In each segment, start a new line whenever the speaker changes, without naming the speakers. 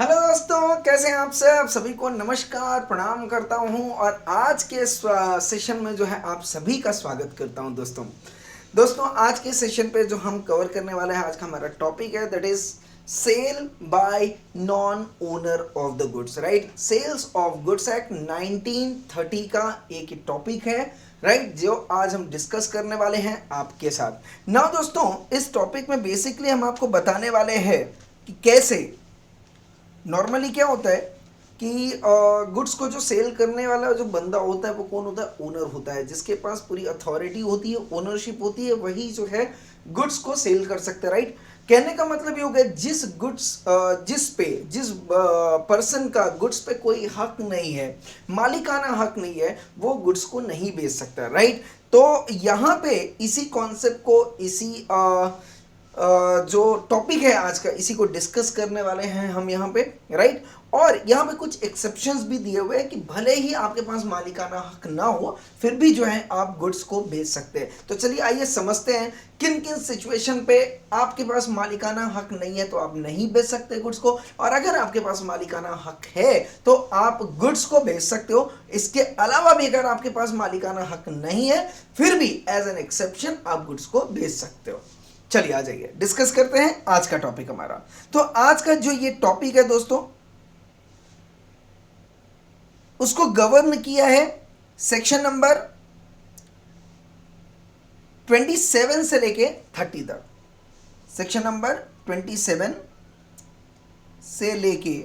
Hello दोस्तों, कैसे हैं आप सब? सभी को नमस्कार, प्रणाम करता हूं और आज के सेशन में जो है आप सभी का स्वागत करता हूं। दोस्तों आज के सेशन पे जो हम कवर करने वाले हैं, आज का हमारा टॉपिक है that is sale by non owner of the goods. Right, sales of goods act 1930 का एक टॉपिक है, राइट, जो आज हम डिस्कस करने वाले हैं आपके साथ। नाउ दोस्तों, इस टॉपिक में बेसिकली हम आपको बताने वाले हैं कि कैसे नॉर्मली क्या होता है कि गुड्स को जो सेल करने वाला जो बंदा होता है वो कौन होता है? ओनर होता है, जिसके पास पूरी अथॉरिटी होती है, ओनरशिप होती है, वही जो है गुड्स को सेल कर सकते हैं। राइट, कहने का मतलब ये हो गया जिस पर्सन का गुड्स पे कोई हक नहीं है, मालिकाना हक नहीं है, वो गुड्स को नहीं बेच सकता। राइट, तो यहाँ पे इसी कॉन्सेप्ट को जो टॉपिक है आज का, इसी को डिस्कस करने वाले हैं हम यहाँ पे। राइट, और यहाँ पे कुछ एक्सेप्शंस भी दिए हुए हैं कि भले ही आपके पास मालिकाना हक ना हो, फिर भी जो है आप गुड्स को बेच सकते हैं। तो चलिए आइए समझते हैं किन किन सिचुएशन पे आपके पास मालिकाना हक नहीं है तो आप नहीं बेच सकते गुड्स को, और अगर आपके पास मालिकाना हक है तो आप गुड्स को बेच सकते हो। इसके अलावा भी अगर आपके पास मालिकाना हक नहीं है, फिर भी एज एन एक्सेप्शन आप गुड्स को बेच सकते हो। चलिए आ जाइए डिस्कस करते हैं आज का टॉपिक हमारा। तो आज का जो ये टॉपिक है दोस्तों, उसको गवर्न किया है सेक्शन नंबर 27 से लेके 30 तक। सेक्शन नंबर 27 से लेके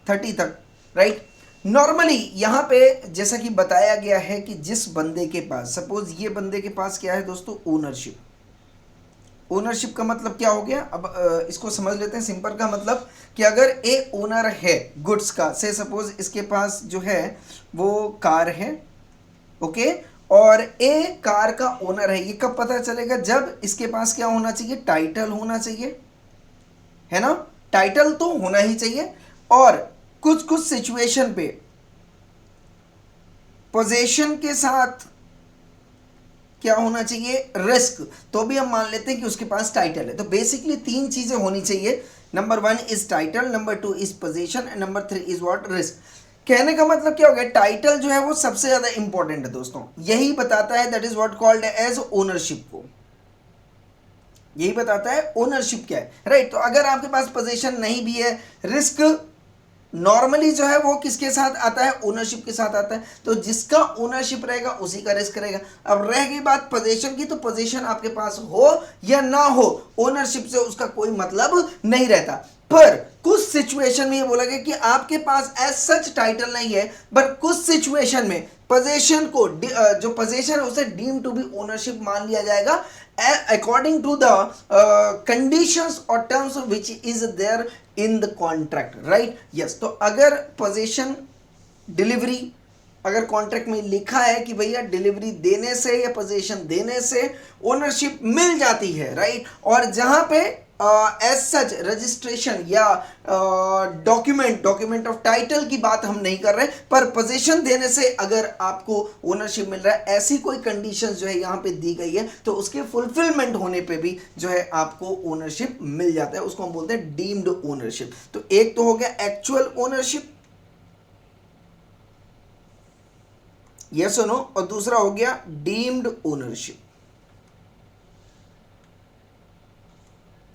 30 तक। राइट, नॉर्मली यहाँ पे जैसा कि बताया गया है कि जिस बंदे के पास, सपोज ये बंदे के पास क्या है दोस्तों? ओनरशिप। ओनरशिप का मतलब क्या हो गया? अब इसको समझ लेते हैं। सिंपल का मतलब कि अगर ए ओनर है गुड्स का, से सपोज इसके पास जो है वो कार है, ओके, और ए कार का ओनर है। ये कब पता चलेगा? जब इसके पास क्या होना चाहिए? टाइटल होना चाहिए, है ना? टाइटल तो होना ही चाहिए, और कुछ कुछ सिचुएशन पे पोजीशन के साथ क्या होना चाहिए? रिस्क। तो भी हम मान लेते हैं कि उसके पास टाइटल है। तो बेसिकली तीन चीजें होनी चाहिए। Number 1 is title, number 2 is position, and number 3 is what? Risk. कहने का मतलब क्या हो गया? टाइटल जो है वो सबसे ज्यादा इंपॉर्टेंट है दोस्तों। यही बताता है that is what called as ownership को। यही बताता है ओनरशिप क्या है। राइट, तो अगर आपके पास पोजीशन नहीं भी है, रिस्क नॉर्मली जो है वो किसके साथ आता है? ओनरशिप के साथ आता है। तो जिसका ओनरशिप रहेगा उसी का रिस्क रहेगा। अब रह गई बात पोजीशन की, तो पोजीशन आपके पास हो या ना हो, ओनरशिप से उसका कोई मतलब नहीं रहता। पर कुछ सिचुएशन में ये बोला गया कि आपके पास एज सच टाइटल नहीं है, बट कुछ सिचुएशन में पोजीशन को, जो पोजीशन है उसे डीम टू बी ओनरशिप मान लिया जाएगा अकॉर्डिंग टू द कंडीशंस और terms which is there in the contract. Right, yes. तो अगर पोजीशन डिलीवरी, अगर कॉन्ट्रैक्ट में लिखा है कि भैया डिलीवरी देने से या पोजीशन देने से ओनरशिप मिल जाती है, राइट, और जहां पे एज सच रजिस्ट्रेशन या डॉक्यूमेंट ऑफ टाइटल की बात हम नहीं कर रहे, पर पोजीशन देने से अगर आपको ओनरशिप मिल रहा है, ऐसी कोई कंडीशन जो है यहाँ पे दी गई है, तो उसके फुलफिलमेंट होने पे भी जो है आपको ओनरशिप मिल जाता है। उसको हम बोलते हैं डीम्ड ओनरशिप। तो एक तो हो गया एक्चुअल ओनरशिप, यस और नो, और दूसरा हो गया डीम्ड ओनरशिप।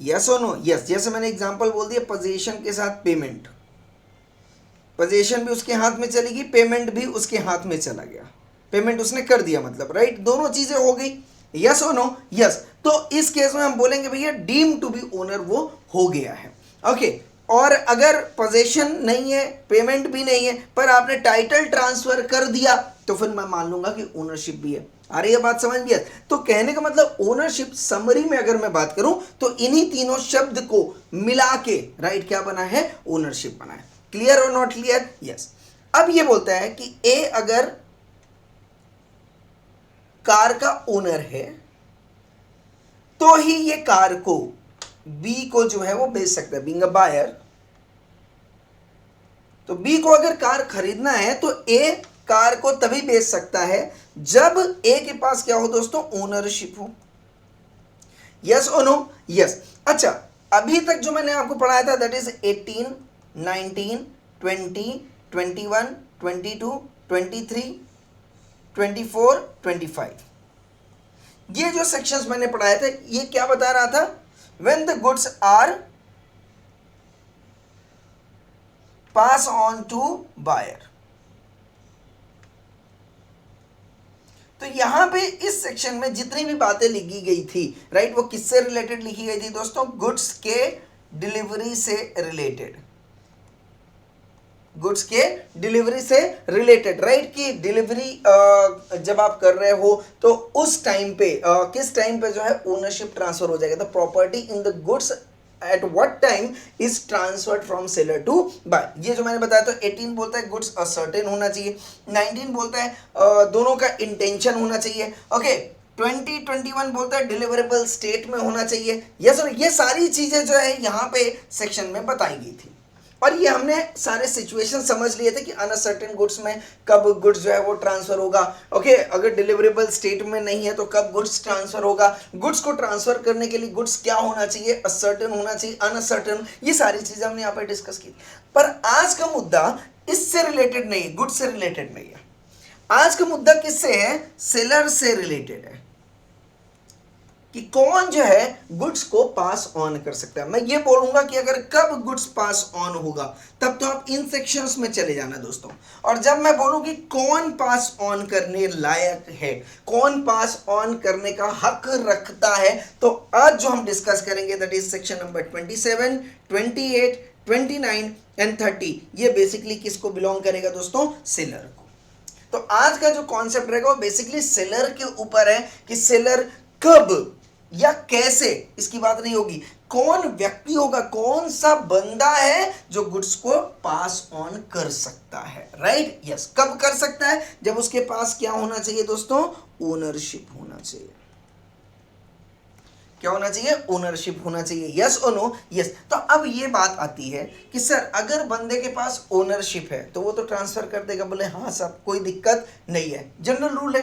यस और नो? यस। जैसे मैंने एग्जांपल बोल दिया, पोजीशन के साथ पेमेंट, पोजीशन भी उसके हाथ में चलेगी, पेमेंट भी उसके हाथ में चला गया, पेमेंट उसने कर दिया मतलब, राइट, दोनों चीजें हो गई। यस और नो? यस। तो इस केस में हम बोलेंगे भैया डीम टू बी ओनर वो हो गया है। ओके, और अगर पोजीशन नहीं है, पेमेंट भी नहीं है, पर आपने टाइटल ट्रांसफर कर दिया, तो फिर मैं मान लूंगा कि ओनरशिप भी है। आ रही है बात समझ में? तो कहने का मतलब ओनरशिप समरी में अगर मैं बात करूं तो इन्हीं तीनों शब्द को मिला के, राइट, क्या बना है? ओनरशिप बना है। क्लियर और नॉट क्लियर? यस। अब ये बोलता है कि ए अगर कार का ओनर है तो ही ये कार को बी को जो है वो बेच सकता है, बीइंग अ बायर। तो बी को अगर कार खरीदना है तो ए कार को तभी बेच सकता है जब ए के पास क्या हो दोस्तों? ओनरशिप हो। यस और नो? यस। अच्छा, अभी तक जो मैंने आपको पढ़ाया था दैट इज 18, 19, 20, 21, 22, 23, 24, 25। ये जो सेक्शंस मैंने पढ़ाए थे ये क्या बता रहा था? When the goods are pass on to buyer. तो यहां पे इस सेक्शन में जितनी भी बातें लिखी गई थी, राइट, वो किससे रिलेटेड लिखी गई थी दोस्तों? गुड्स के डिलीवरी से रिलेटेड, गुड्स के डिलीवरी से रिलेटेड, राइट, कि डिलीवरी जब आप कर रहे हो तो उस टाइम पे किस टाइम पे जो है ओनरशिप ट्रांसफर हो जाएगा, the property in the goods at what time is transferred from seller to buy. ये जो मैंने बताया, तो 18 बोलता है गुड्स असर्टेन होना चाहिए, 19 बोलता है दोनों का इंटेंशन होना चाहिए, ओके, 21 बोलता है डिलीवरेबल स्टेट में होना चाहिए। यस, ये सारी चीजें जो है यहाँ पे सेक्शन में बताई गई थी, और ये हमने सारे सिचुएशन समझ लिए थे कि अनसर्टेन गुड्स में कब गुड्स जो है वो ट्रांसफर होगा, ओके, अगर डिलीवरेबल स्टेट में नहीं है तो कब गुड्स ट्रांसफर होगा, गुड्स को ट्रांसफर करने के लिए गुड्स क्या होना चाहिए, असर्टेन होना चाहिए, अनसर्टेन, ये सारी चीजें हमने यहाँ पर डिस्कस की। पर आज का मुद्दा इससे रिलेटेड नहीं है, गुड्स से रिलेटेड नहीं है। आज का मुद्दा किससे है? सेलर से रिलेटेड है, कि कौन जो है गुड्स को पास ऑन कर सकता है। मैं ये बोलूंगा कि अगर कब गुड्स पास ऑन होगा तब तो आप इन सेक्शंस में चले जाना दोस्तों, और जब मैं बोलूं कि कौन पास ऑन करने लायक है, कौन पास ऑन करने का हक रखता है, तो आज जो हम डिस्कस करेंगे that is section number 27, 28, 29 and 30। ये बेसिकली किसको बिलोंग करेगा दोस्तों? सेलर को। तो आज का जो कॉन्सेप्ट रहेगा वो बेसिकली सेलर के ऊपर है, कि सेलर कब या कैसे, इसकी बात नहीं होगी, कौन व्यक्ति होगा, कौन सा बंदा है जो गुड्स को पास ऑन कर सकता है, राइट, यस, कब कर सकता है? जब उसके पास क्या होना चाहिए दोस्तों? ओनरशिप होना चाहिए। क्या होना चाहिए? ओनरशिप होना चाहिए, यस और नो? यस। तो अब ये बात आती है कि सर अगर बंदे के पास ओनरशिप है तो वो तो ट्रांसफर कर देगा, बोले हाँ साहब कोई दिक्कत नहीं है, जनरल रूल है।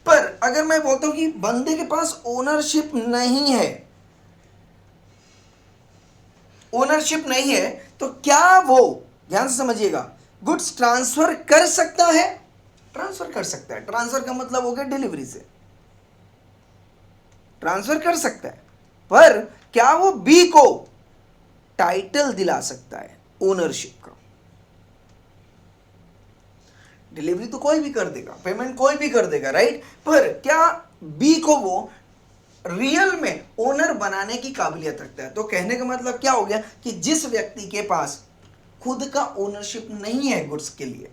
पर अगर मैं बोलता हूं कि बंदे के पास ओनरशिप नहीं है, ओनरशिप नहीं है, तो क्या वो, ध्यान से समझिएगा, गुड्स ट्रांसफर कर सकता है? ट्रांसफर कर सकता है। ट्रांसफर का मतलब हो गया डिलीवरी से ट्रांसफर कर सकता है, पर क्या वो बी को टाइटल दिला सकता है ओनरशिप का? डिलीवरी तो कोई भी कर देगा, पेमेंट कोई भी कर देगा, राइट, पर क्या बी को वो रियल में ओनर बनाने की काबिलियत रखता है? तो कहने का मतलब क्या हो गया कि जिस व्यक्ति के पास खुद का ओनरशिप नहीं है गुड्स के लिए,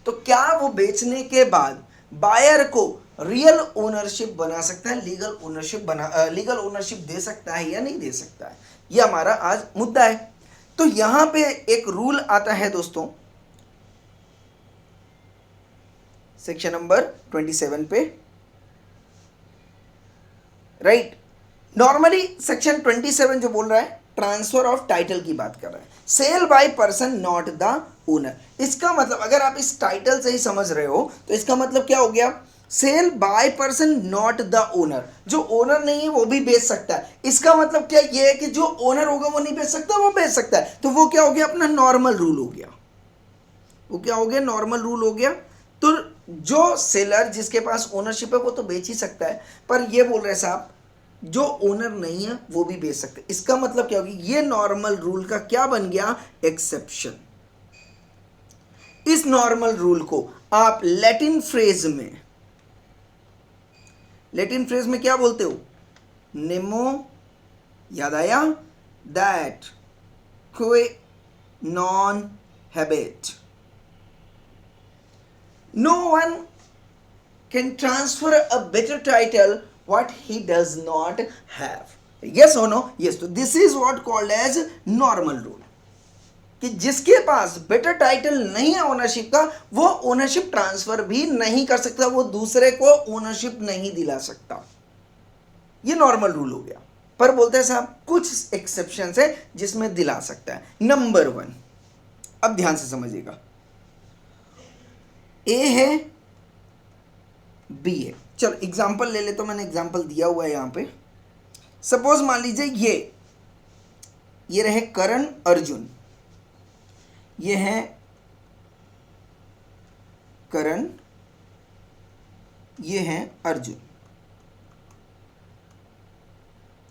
तो क्या वो बेचने के बाद बायर को रियल ओनरशिप बना सकता है, लीगल ओनरशिप दे सकता है या नहीं दे सकता है? ये हमारा आज मुद्दा है। तो यहां पे एक रूल आता है दोस्तों, सेक्शन नंबर 27 पे, राइट। नॉर्मली सेक्शन 27 जो बोल रहा है ट्रांसफर ऑफ टाइटल की बात कर रहा है, sale by person not the owner. इसका मतलब अगर आप इस टाइटल से ही समझ रहे हो तो इसका मतलब क्या हो गया? Sale by person not the owner, जो ओनर नहीं है वो भी बेच सकता है। इसका मतलब क्या ये है कि जो ओनर होगा वो नहीं बेच सकता, वो बेच सकता है। तो वो क्या हो गया? अपना नॉर्मल रूल हो गया। वो क्या हो गया? नॉर्मल रूल हो गया। तो जो सेलर जिसके पास ओनरशिप है वो तो बेच ही सकता है, पर ये बोल रहे साहब जो ओनर नहीं है वो भी बेच सकते। इसका मतलब क्या होगी? ये नॉर्मल रूल का क्या बन गया? एक्सेप्शन। इस नॉर्मल रूल को आप लैटिन फ्रेज में क्या बोलते हो? नेमो, याद आया? दैट क्वे non habit, no one can transfer a better title what he does not have. Yes or no? Yes. So this is what called as normal rule, कि जिसके पास बेटर टाइटल नहीं है ओनरशिप का वो ownership transfer भी नहीं कर सकता, वो दूसरे को ओनरशिप नहीं दिला सकता। ये नॉर्मल रूल हो गया। पर बोलते हैं साहब कुछ एक्सेप्शन है जिसमें दिला सकता है। नंबर 1, अब ध्यान से समझिएगा, ए है, बी है। चलो एग्जाम्पल ले ले, तो मैंने एग्जाम्पल दिया हुआ है यहां पे। सपोज मान लीजिए ये ये रहे करण अर्जुन, ये है करण, ये है अर्जुन,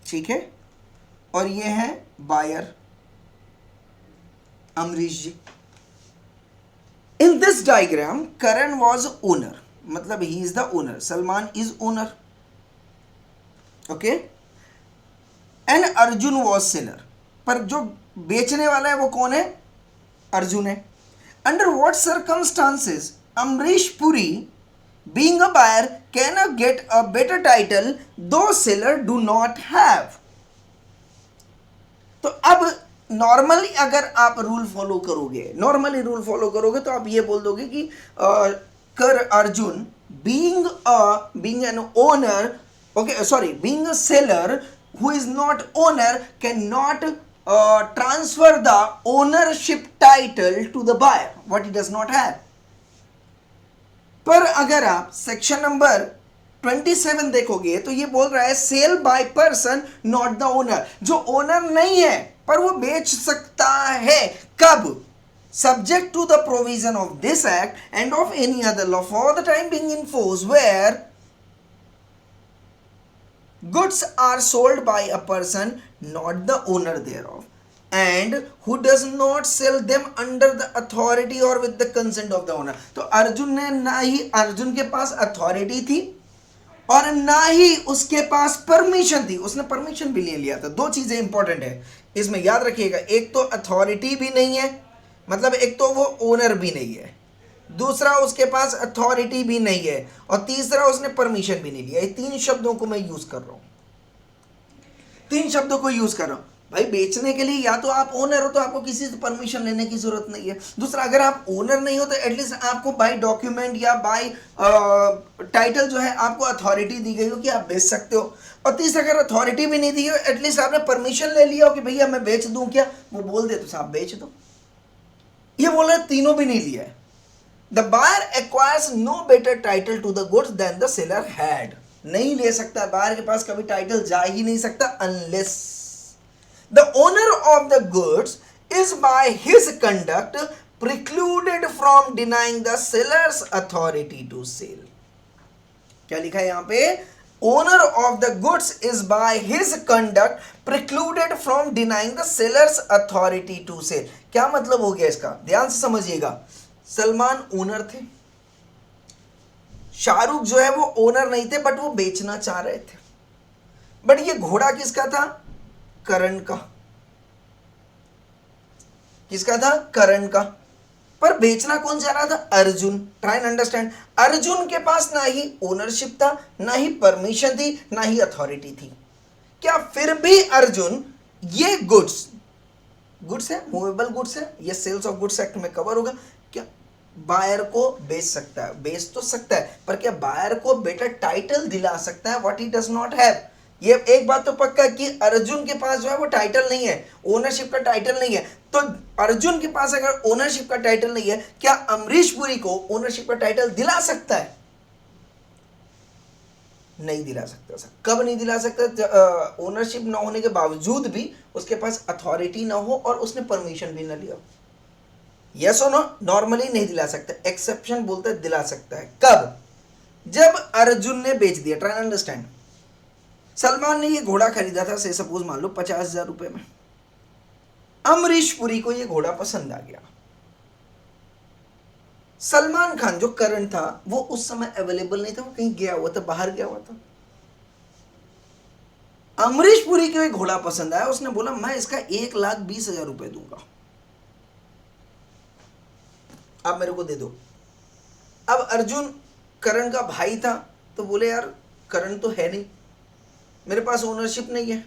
ठीक है, और ये है buyer Amrish ji. In this diagram Karan was owner, मतलब he is the owner, Salman is owner, okay, and Arjun was seller, पर जो बेचने वाला है वो कौन है, अर्जुन है। Under what circumstances Amrish Puri being a buyer can get a better title do seller do not have. तो अब नॉर्मली अगर आप रूल फॉलो करोगे, नॉर्मली रूल फॉलो करोगे तो आप ये बोल दोगे कि कर Arjun being an owner, okay, sorry, being a seller who is not owner cannot transfer the ownership title to the buyer what he does not have। पर अगर आप सेक्शन नंबर 27 देखोगे तो ये बोल रहा है sale by person not the owner, जो ओनर नहीं है पर वो बेच सकता है, कब, subject to the provision of this act and of any other law for the time being in force where goods are sold by a person not the owner thereof and who does not sell them under the authority or with the consent of the owner। तो अर्जुन ने ना ही, अर्जुन के पास authority थी और ना ही उसके पास permission थी, उसने परमिशन भी ले लिया था। दो चीजें इंपॉर्टेंट है इसमें याद रखिएगा, एक तो अथॉरिटी भी नहीं है, मतलब एक तो वो ओनर भी नहीं है, दूसरा उसके पास अथॉरिटी भी नहीं है, और तीसरा उसने परमिशन भी नहीं लिया। ये तीन शब्दों को मैं यूज कर रहा हूं, तीन शब्दों को यूज कर रहा हूं। भाई बेचने के लिए या तो आप ओनर हो तो आपको किसी से परमिशन लेने की जरूरत नहीं है, दूसरा अगर आप ओनर नहीं हो तो एटलीस्ट आपको बाय डॉक्यूमेंट या बाय टाइटल जो है आपको अथॉरिटी दी गई हो कि आप बेच सकते हो, और तीसरा अगर अथॉरिटी भी नहीं दी हो एटलीस्ट आपने परमिशन ले लिया हो कि भैया मैं बेच दूं क्या, वो बोल दे तो आप बेच दो। ये बोल रहे तीनों भी नहीं लिया है। The buyer acquires no better title to the goods than the seller had। नहीं ले सकता, बायर के पास कभी टाइटल जा ही नहीं सकता unless the owner of the goods is by his conduct precluded from denying the seller's authority to sell। क्या लिखा है यहां पे, owner of the goods is by his conduct precluded from denying the seller's authority to sell। क्या मतलब हो गया इसका, ध्यान से समझिएगा। सलमान ओनर थे, शाहरुख जो है वो ओनर नहीं थे बट वो बेचना चाह रहे थे, बट ये घोड़ा किसका था, करण का, किसका था, करण का, पर बेचना कौन चाह रहा था, Arjun. Try and understand, Arjun के पास ना ही ओनरशिप था, ना ही परमिशन थी, ना ही अथॉरिटी थी, क्या फिर भी अर्जुन ये गुड्स है, मूवेबल गुड्स है, ये सेल्स ऑफ गुड्स एक्ट में कवर होगा, क्या बायर को बेच सकता है, बेच तो सकता है, पर क्या बायर को बेटर टाइटल दिला सकता है what he does not have. ये एक बात तो पक्का कि अर्जुन के पास जो है वो टाइटल नहीं है, ओनरशिप का टाइटल नहीं है। तो अर्जुन के पास अगर ओनरशिप का टाइटल नहीं है, क्या अमरीश पुरी को ओनरशिप का टाइटल दिला सकता है, नहीं दिला सकता। सर कब नहीं दिला सकता, ओनरशिप ना होने के बावजूद भी उसके पास अथॉरिटी ना हो और उसने परमिशन भी ना लिया। यस और नो, नॉर्मली नहीं दिला सकता, एक्सेप्शन बोलते हैं दिला सकता है। कब, जब अर्जुन ने बेच दिया। ट्राई अंडरस्टैंड, सलमान ने ये घोड़ा खरीदा था से सपोज मान लो 50,000 रुपए में, अमरीश पुरी को ये घोड़ा पसंद आ गया, सलमान खान जो करण था वो उस समय अवेलेबल नहीं था, वो कहीं गया हुआ था, बाहर गया हुआ था। अमरीश पुरी को एक घोड़ा पसंद आया, उसने बोला मैं इसका 1,20,000 रुपए दूंगा, आप मेरे को दे दो। अब अर्जुन करण का भाई था तो बोले यार करण तो है नहीं, मेरे पास ओनरशिप नहीं है,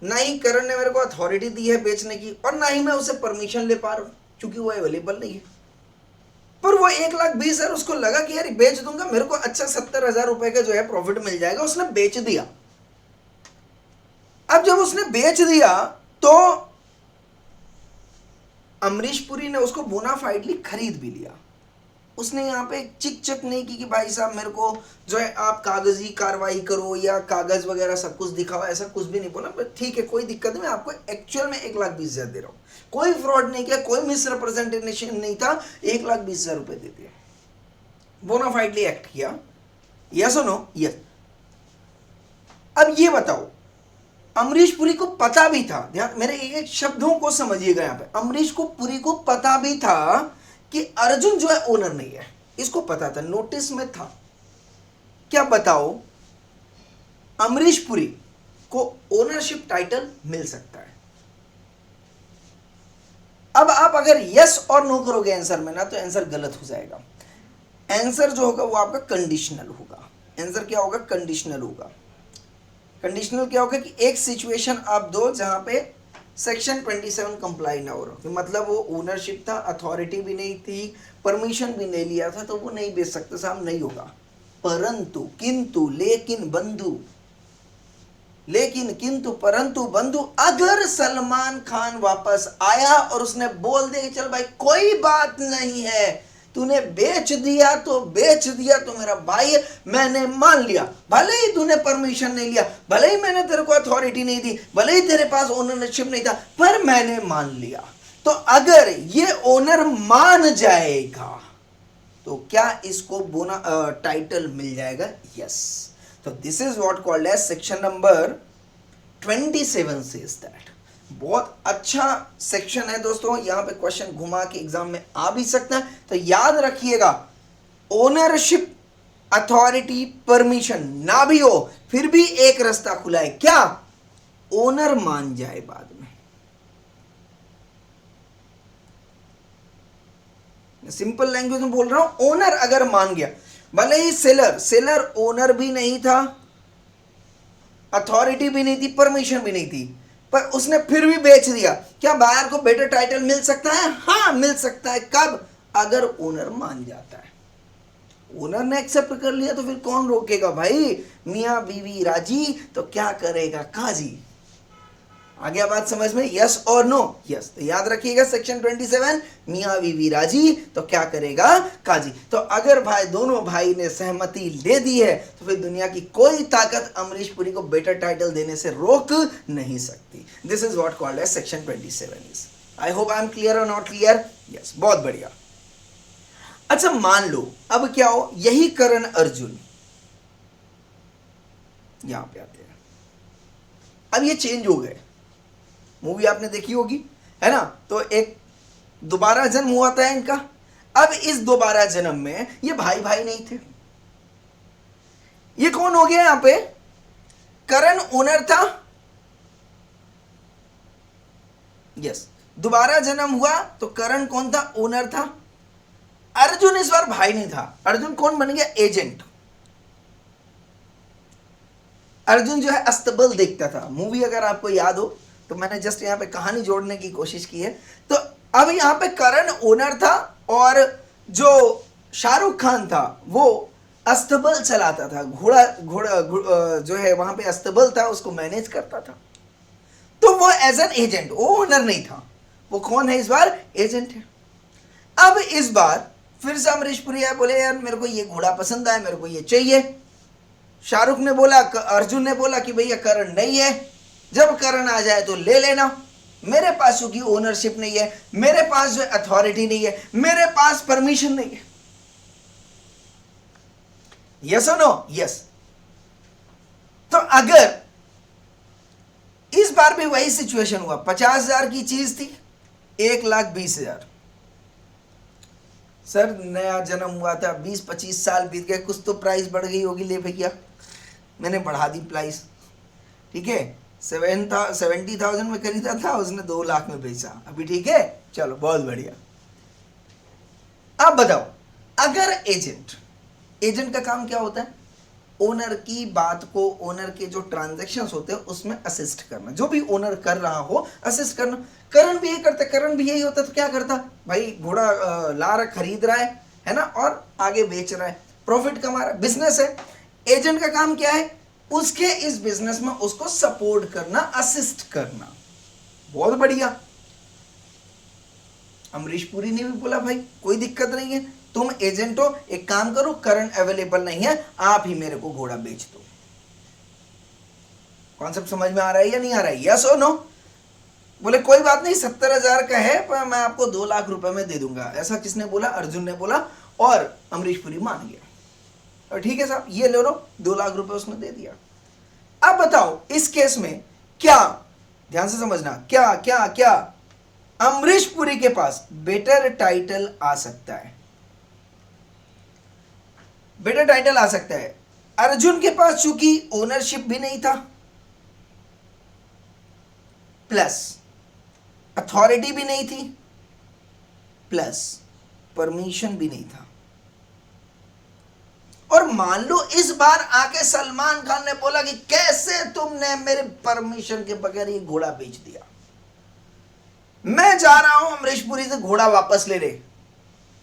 ना ही करण ने मेरे को अथॉरिटी दी है बेचने की, और ना ही मैं उसे परमिशन ले पा रहा हूं क्योंकि वो अवेलेबल नहीं है। पर वो 1,20,000 उसको लगा कि यार बेच दूंगा, मेरे को अच्छा 70,000 रुपए का जो है प्रॉफिट मिल जाएगा, उसने बेच दिया। अब जब उसने बेच दिया तो अमरीश पुरी ने उसको बोनाफाइडली खरीद भी लिया। उसने यहाँ पे चिक चक नहीं की कि भाई साहब मेरे को जो है आप कागजी कार्रवाई करो या कागज वगैरह सब कुछ दिखाओ, ऐसा कुछ भी नहीं बोला। पर ठीक है कोई दिक्कत नहीं, मैं आपको एक्चुअल में 1,20,000 दे रहा हूँ। कोई फ्रॉड नहीं किया, कोई मिसरिप्रेजेंटेशन नहीं था, 1,20,000 रुपए दे दिए, बोनाफाइडली एक्ट किया। यस और नो? यस। अब ये बताओ, अमरीश पुरी को पता भी था, ध्यान मेरे एक शब्दों को समझिएगा यहाँ पे, अमरीश को पुरी को पता भी था कि अर्जुन जो है ओनर नहीं है, इसको पता था, नोटिस में था। क्या बताओ, अमरीश पुरी को ओनरशिप टाइटल मिल सकता है। अब आप अगर यस और नो करोगे आंसर में ना, तो आंसर गलत हो जाएगा। आंसर जो होगा वो आपका कंडीशनल होगा। आंसर क्या होगा? कंडीशनल होगा। कंडीशनल क्या होगा कि एक सिचुएशन आप दो जहां पे सेक्शन 27 कंप्लाई ना हो रहा, मतलब वो ओनरशिप था, अथॉरिटी भी नहीं थी, परमिशन भी नहीं लिया था, तो वो नहीं बेच सकते साहब, नहीं होगा। परंतु किंतु लेकिन बंधु, लेकिन किंतु परंतु बंधु, अगर सलमान खान वापस आया और उसने बोल दिया कि चल भाई कोई बात नहीं है, तूने बेच दिया तो बेच दिया, तो मेरा भाई है, मैंने मान लिया, भले ही तूने परमिशन नहीं लिया, भले ही मैंने तेरे को अथॉरिटी नहीं दी, भले ही तेरे पास ओनरशिप नहीं था, पर मैंने मान लिया। तो अगर ये ओनर मान जाएगा तो क्या इसको बोना टाइटल मिल जाएगा? यस। तो this is what called as section number 27 says that. बहुत अच्छा सेक्शन है दोस्तों, यहां पे क्वेश्चन घुमा के एग्जाम में आ भी सकता है, तो याद रखिएगा, ओनरशिप, अथॉरिटी, परमिशन ना भी हो फिर भी एक रास्ता खुला है, क्या? ओनर मान जाए बाद में। सिंपल लैंग्वेज में बोल रहा हूं, ओनर अगर मान गया, भले ही सेलर ओनर भी नहीं था, अथॉरिटी भी नहीं थी, परमिशन भी नहीं थी, पर उसने फिर भी बेच दिया, क्या बायर को बेटर टाइटल मिल सकता है? हाँ मिल सकता है। कब? अगर ओनर मान जाता है। ओनर ने एक्सेप्ट कर लिया तो फिर कौन रोकेगा भाई? मियां बीवी राजी तो क्या करेगा काजी। आ गया बात समझ में? यस और नो? यस। तो याद रखिएगा सेक्शन 27, मियां बीवी राजी तो क्या करेगा काजी। तो अगर भाई दोनों भाई ने सहमति ले दी है तो फिर दुनिया की कोई ताकत अमरीश पुरी को बेटर टाइटल देने से रोक नहीं सकती। This is what called as section 27 is. I hope I am clear और नॉट क्लियर? यस, बहुत बढ़िया। अच्छा मान लो अब क्या हो, यही करण अर्जुन, यहां पे आते हैं, अब ये चेंज हो गए, मूवी आपने देखी होगी है ना, तो एक दोबारा जन्म हुआ था इनका। अब इस दोबारा जन्म में ये भाई भाई नहीं थे, ये कौन हो गया? यहां पे करण ओनर था, यस, दोबारा जन्म हुआ तो करण कौन था? ओनर था। अर्जुन इस बार भाई नहीं था, अर्जुन कौन बन गया? एजेंट। अर्जुन जो है अस्तबल देखता था, मूवी अगर आपको याद हो तो मैंने जस्ट यहां पे कहानी जोड़ने की कोशिश की है। तो अब यहां पे करण ओनर था और जो शाहरुख खान था वो अस्तबल चलाता था, घोड़ा जो है वहां पे अस्तबल था, उसको मैनेज करता था। तो वो एज एन एजेंट, वो ओनर नहीं था। वो कौन है इस बार? एजेंट है। अब इस बार फिर से अमरीश पुरी आए, बोले यार मेरे को ये घोड़ा पसंद आया, मेरे को ये चाहिए। शाहरुख ने बोला, अर्जुन ने बोला कि भैया करण नहीं है, जब करण आ जाए तो ले लेना, मेरे पास क्योंकि ओनरशिप नहीं है, मेरे पास जो अथॉरिटी नहीं है, मेरे पास परमिशन नहीं है। यस और नो? यस। तो अगर इस बार भी वही सिचुएशन हुआ, 50,000 की चीज थी, 1,20,000, सर नया जन्म हुआ था, 20-25 साल बीत गए, कुछ तो प्राइस बढ़ गई होगी, ले भैया मैंने बढ़ा दी प्राइस, ठीक है, 70,000 में खरीदा था, उसने 2 लाख में बेचा, अभी ठीक है, चलो बहुत बढ़िया। अब बताओ, अगर एजेंट का काम क्या होता है? ओनर की बात को, ओनर के जो ट्रांजैक्शंस होते हैं उसमें असिस्ट करना, जो भी ओनर कर रहा हो असिस्ट करना। करण भी यही करता, करण भी यही होता, तो क्या करता भाई? घोड़ा ला रहा, खरीद रहा है ना, और आगे बेच रहा है, प्रॉफिट कमा रहा है, बिजनेस है। एजेंट का काम क्या है? उसके इस बिजनेस में उसको सपोर्ट करना, असिस्ट करना। बहुत बढ़िया। अमरीश पुरी ने भी बोला भाई कोई दिक्कत नहीं है, तुम एजेंट हो, एक काम करो, करंट अवेलेबल नहीं है, आप ही मेरे को घोड़ा बेच दो। कॉन्सेप्ट समझ में आ रहा है या नहीं आ रहा है? यस और नो? बोले कोई बात नहीं, 70,000 का है पर मैं आपको 2 लाख रुपए में दे दूंगा। ऐसा किसने बोला? अर्जुन ने बोला, और अमरीश पुरी मान गया। और ठीक है साहब, ये ले लो, 2 लाख रुपए उसने दे दिया। अब बताओ इस केस में क्या, ध्यान से समझना, क्या क्या क्या अमरीश पुरी के पास बेटर टाइटल आ सकता है? बेटर टाइटल आ सकता है। अर्जुन के पास चूंकि ओनरशिप भी नहीं था, प्लस अथॉरिटी भी नहीं थी, प्लस परमिशन भी नहीं था। और मान लो इस बार आके सलमान खान ने बोला कि कैसे तुमने मेरे परमिशन के बगैर ये घोड़ा बेच दिया, मैं जा रहा हूं अमरीश पुरी से घोड़ा वापस ले ले।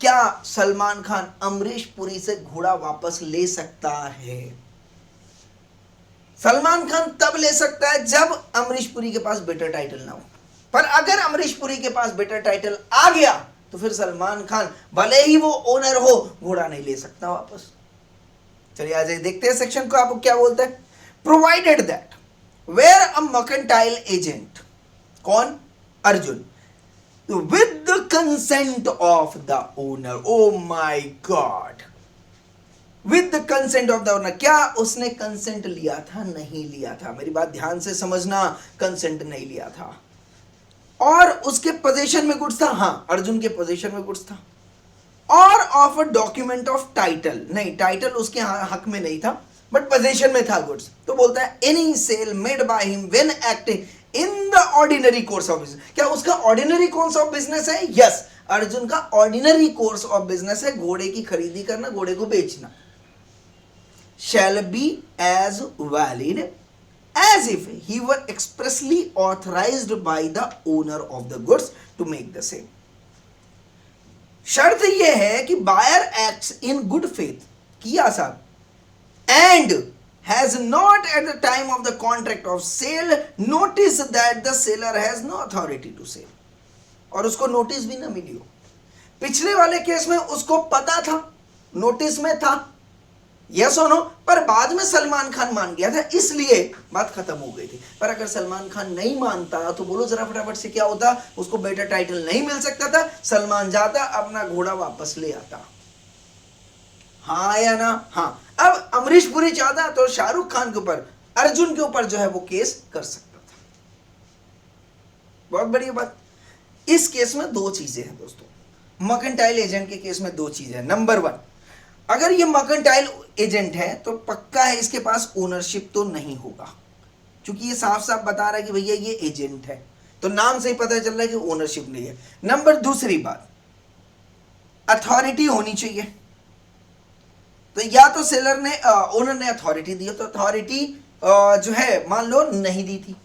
क्या सलमान खान अमरीश पुरी से घोड़ा वापस ले सकता है? सलमान खान तब ले सकता है जब अमरीश पुरी के पास बेटर टाइटल ना हो। पर अगर अमरीश पुरी के पास बेटर टाइटल आ गया तो फिर सलमान खान भले ही वो ओनर हो, घोड़ा नहीं ले सकता वापस। चलिए आज देखते हैं सेक्शन को, आपको क्या बोलता है। Provided that where a mercantile agent, कौन? Arjun, with the consent of the owner. Oh my god, with the consent of the owner. क्या उसने कंसेंट लिया था? नहीं लिया था। मेरी बात ध्यान से समझना, कंसेंट नहीं लिया था। और उसके पोजीशन में गुड्स था, हाँ अर्जुन के पोजीशन में गुड्स था। और of a document of title, नहीं टाइटल उसके हक में नहीं था, बट पोजीशन में था गुड्स। तो बोलता है any sale made by him when acting in the ordinary course of business. क्या उसका ऑर्डिनरी कोर्स ऑफ बिजनेस है? यस, अर्जुन का ऑर्डिनरी कोर्स ऑफ बिजनेस है घोड़े की खरीदी करना, घोड़े को बेचना। Shall be as valid as if he were expressly authorized by the owner of the goods to make the same. शर्त यह है कि buyer acts in good faith, किया साहब, and has not at the time of the contract of sale noticed that the seller has no authority to sell, और उसको notice भी ना मिली हो। पिछले वाले केस में उसको पता था, नोटिस में था, यस और नो, पर बाद में सलमान खान मान गया था, इसलिए बात खत्म हो गई थी। पर अगर सलमान खान नहीं मानता तो बोलो जरा फटाफट से क्या होता? उसको बेटर टाइटल नहीं मिल सकता था, सलमान जाता अपना घोड़ा वापस ले आता, हाँ या ना? हाँ। अब अमरीश पुरी चाहता तो शाहरुख खान के ऊपर, अर्जुन के ऊपर जो है वो केस कर सकता था। बहुत बढ़िया बात। इस केस में 2 चीजें हैं दोस्तों, मर्केंटाइल एजेंट के केस में 2 चीजें हैं। नंबर 1, अगर ये मर्केंटाइल एजेंट है तो पक्का है इसके पास ओनरशिप तो नहीं होगा, क्योंकि ये साफ साफ बता रहा है कि भैया ये एजेंट है, तो नाम से ही पता चल रहा है कि ओनरशिप नहीं है। नंबर दूसरी बात, अथॉरिटी होनी चाहिए। तो या तो सेलर ने ओनर ने अथॉरिटी दी, तो अथॉरिटी जो है मान लो नहीं दी थी।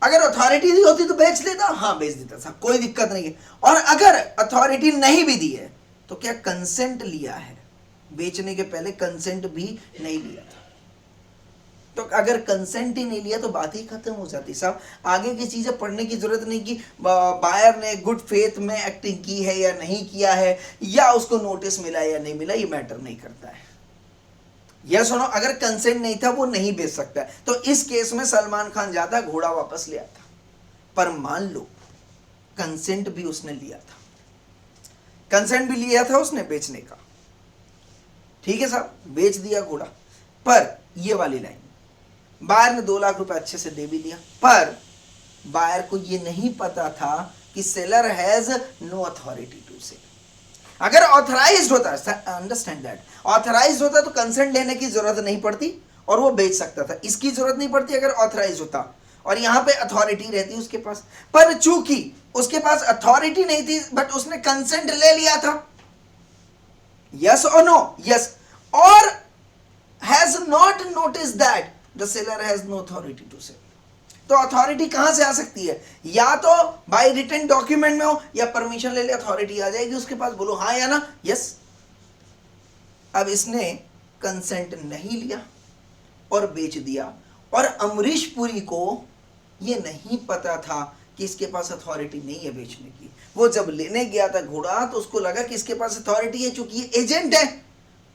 अगर अथॉरिटी दी होती तो बेच देता, हाँ बेच देता साहब, कोई दिक्कत नहीं है। और अगर अथॉरिटी नहीं भी दी है तो क्या कंसेंट लिया है? बेचने के पहले कंसेंट भी नहीं लिया था। तो अगर कंसेंट ही नहीं लिया तो बात ही खत्म हो जाती साहब। आगे की चीजें पढ़ने की जरूरत नहीं कि बायर ने गुड फेथ में एक्टिंग की है या नहीं किया है, या उसको नोटिस मिला या नहीं मिला, ये मैटर नहीं करता है। यह सुनो, अगर कंसेंट नहीं था वो नहीं बेच सकता। तो इस केस में सलमान खान जाता, घोड़ा वापस ले आता। पर मान लो कंसेंट भी उसने लिया था, कंसेंट भी लिया था उसने बेचने का, ठीक है साहब, बेच दिया घोड़ा। पर ये वाली लाइन, बायर ने 2 लाख रुपए अच्छे से दे भी दिया, पर बायर को ये नहीं पता था कि seller has no authority to sell. अगर ऑथराइज्ड होता, अंडरस्टैंड दैट, ऑथराइज्ड होता तो कंसेंट लेने की जरूरत नहीं पड़ती और वो बेच सकता था, इसकी जरूरत नहीं पड़ती अगर ऑथराइज होता, और यहां पे अथॉरिटी रहती उसके पास। पर चूंकि उसके पास अथॉरिटी नहीं थी बट उसने कंसेंट ले लिया था, यस और नो? यस। और has not notice that the seller has no authority to sell. तो अथॉरिटी कहां से आ सकती है? या तो बाय रिटन डॉक्यूमेंट में हो या परमिशन ले ले, अथॉरिटी आ जाएगी उसके पास, बोलो हाँ या ना? यस। अब इसने कंसेंट नहीं लिया और बेच दिया, और अमरीश पुरी को ये नहीं पता था कि इसके पास अथॉरिटी नहीं है बेचने की। वो जब लेने गया था घोड़ा तो उसको लगा कि इसके पास अथॉरिटी है, चूंकि ये एजेंट है,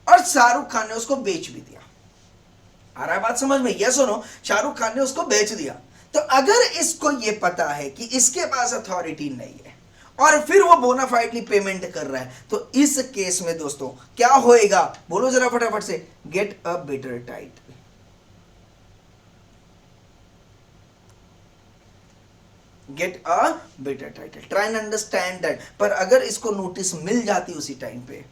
और शाहरुख खान ने उसको बेच भी दिया। आ रहा है बात समझ में? यस और नो? शाहरुख खान ने उसको बेच दिया। तो अगर इसको ये पता है कि इसके पास अथॉरिटी नहीं है और फिर वो बोनाफाइडली पेमेंट कर रहा है, तो इस केस में दोस्तों क्या होएगा? बोलो जरा फटाफट से। Gate a better title. Gate a better title, try and understand that. पर अगर इसको नोटिस मिल जाती उसी टाइम पे,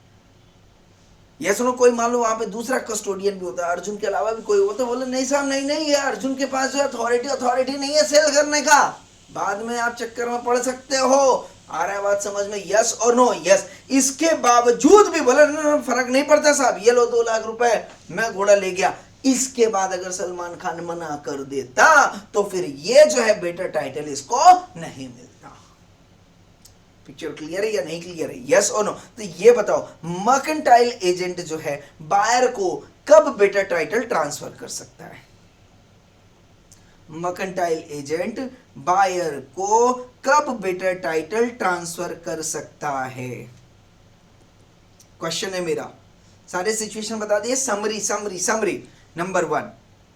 ये सुनो, कोई मान लो वहां पे दूसरा कस्टोडियन भी होता है, अर्जुन के अलावा भी कोई होता है, बोले नहीं साहब, नहीं नहीं, ये अर्जुन के पास जो अथॉरिटी नहीं है सेल करने का, बाद में आप चक्कर में पड़ सकते हो। आ रहा है बात समझ में? यस और नो? यस। इसके बावजूद भी बोले फर्क नहीं पड़ता साहब, ये लो 2 लाख रुपए, मैं घोड़ा ले गया। इसके बाद अगर सलमान खान मना कर देता तो फिर ये जो है बेटर टाइटल इसको नहीं मिलता। पिक्चर क्लियर है या नहीं क्लियर है? यस और नो? तो ये बताओ, मर्केंटाइल एजेंट जो है बायर को कब बेटर टाइटल ट्रांसफर कर सकता है? मर्केंटाइल एजेंट बायर को कब बेटर टाइटल ट्रांसफर कर सकता है? क्वेश्चन है मेरा। सारे सिचुएशन बता दिए। Summary summary summary. नंबर 1,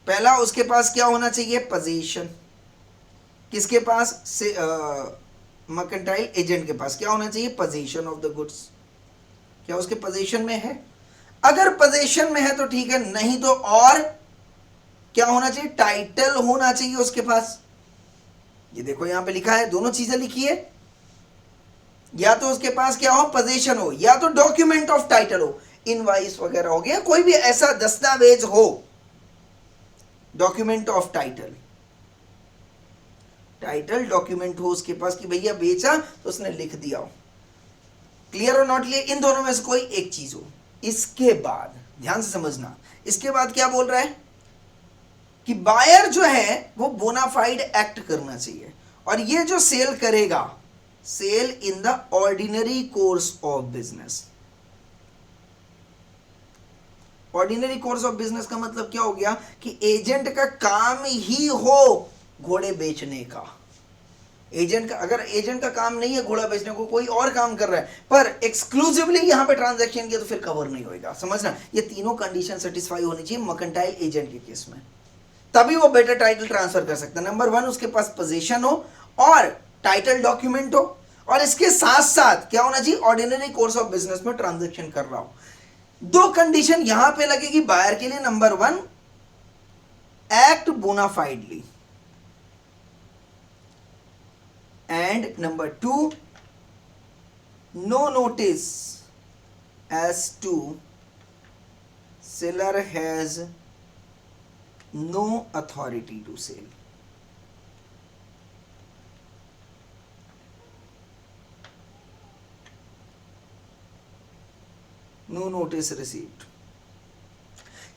पहला उसके पास क्या होना चाहिए? पोजीशन। किसके पास? से मर्केंटाइल एजेंट के पास क्या होना चाहिए? Position of the goods. क्या उसके पोजीशन में है? अगर पोजीशन में है तो ठीक है, नहीं तो और क्या होना चाहिए? टाइटल होना चाहिए उसके पास। ये देखो यहां पे लिखा है, दोनों चीजें लिखी है। या तो उसके पास क्या हो? पोजीशन हो, या तो डॉक्यूमेंट ऑफ टाइटल हो, इनवाइस वगैरह हो गया, कोई भी ऐसा दस्तावेज हो, document of title, title document हो उसके पास कि भैया बेचा तो उसने लिख दिया हो। क्लियर और नॉट क्लियर? इन दोनों में से कोई एक चीज हो। इसके बाद ध्यान से समझना, इसके बाद क्या बोल रहा है कि बायर जो है वो बोनाफाइड एक्ट करना चाहिए, और ये जो सेल करेगा, sale in the ordinary course of business. Ordinary course of business का मतलब क्या हो गया कि एजेंट का काम ही हो घोड़े बेचने का। एजेंट का, अगर एजेंट का काम नहीं है घोड़ा बेचने को, कोई और काम कर रहा है, पर एक्सक्लूसिवली यहां पे ट्रांजैक्शन किया, तो फिर कवर नहीं होगा। समझना, ये तीनों कंडीशन सेटिस्फाई होनी चाहिए मर्केंटाइल एजेंट के केस में, तभी वो बेटर टाइटल ट्रांसफर कर सकता है। नंबर 1, उसके पास पोजीशन हो और टाइटल डॉक्यूमेंट हो, और इसके साथ साथ क्या होना चाहिए? ऑर्डिनरी कोर्स ऑफ बिजनेस में ट्रांजैक्शन कर रहा हो। 2 कंडीशन यहां पे लगेगी बायर के लिए। Number 1, act bonafidely, and number 2, no notice as to seller has no authority to sell. No notice received.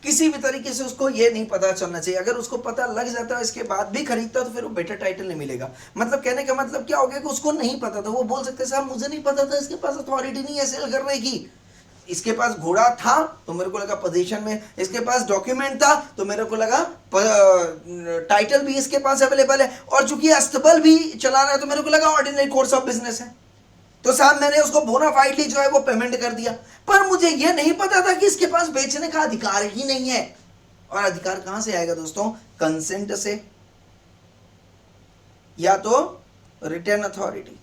किसी भी तरीके से उसको ये नहीं पता चलना चाहिए। अगर उसको पता लग जाता है इसके बाद भी खरीदता तो फिर वो बेटर टाइटल नहीं मिलेगा। मतलब कहने का मतलब क्या हो गया कि उसको नहीं पता था, वो बोल सकते साहब मुझे नहीं पता था, इसके पास अथॉरिटी नहीं है सेल करने की। इसके पास घोड़ा था तो मेरे को लगा पोजीशन में, इसके पास डॉक्यूमेंट था तो मेरे को लगा टाइटल भी इसके पास अवेलेबल है, और चूंकि अस्तबल भी चला रहा है तो मेरे को लगा ऑर्डिनरी कोर्स ऑफ बिजनेस है, तो साहब मैंने उसको बोनाफाइडली जो है वो पेमेंट कर दिया। पर मुझे ये नहीं पता था कि इसके पास बेचने का अधिकार ही नहीं है। और अधिकार कहां से आएगा दोस्तों? कंसेंट से, या तो रिटर्न अथॉरिटी।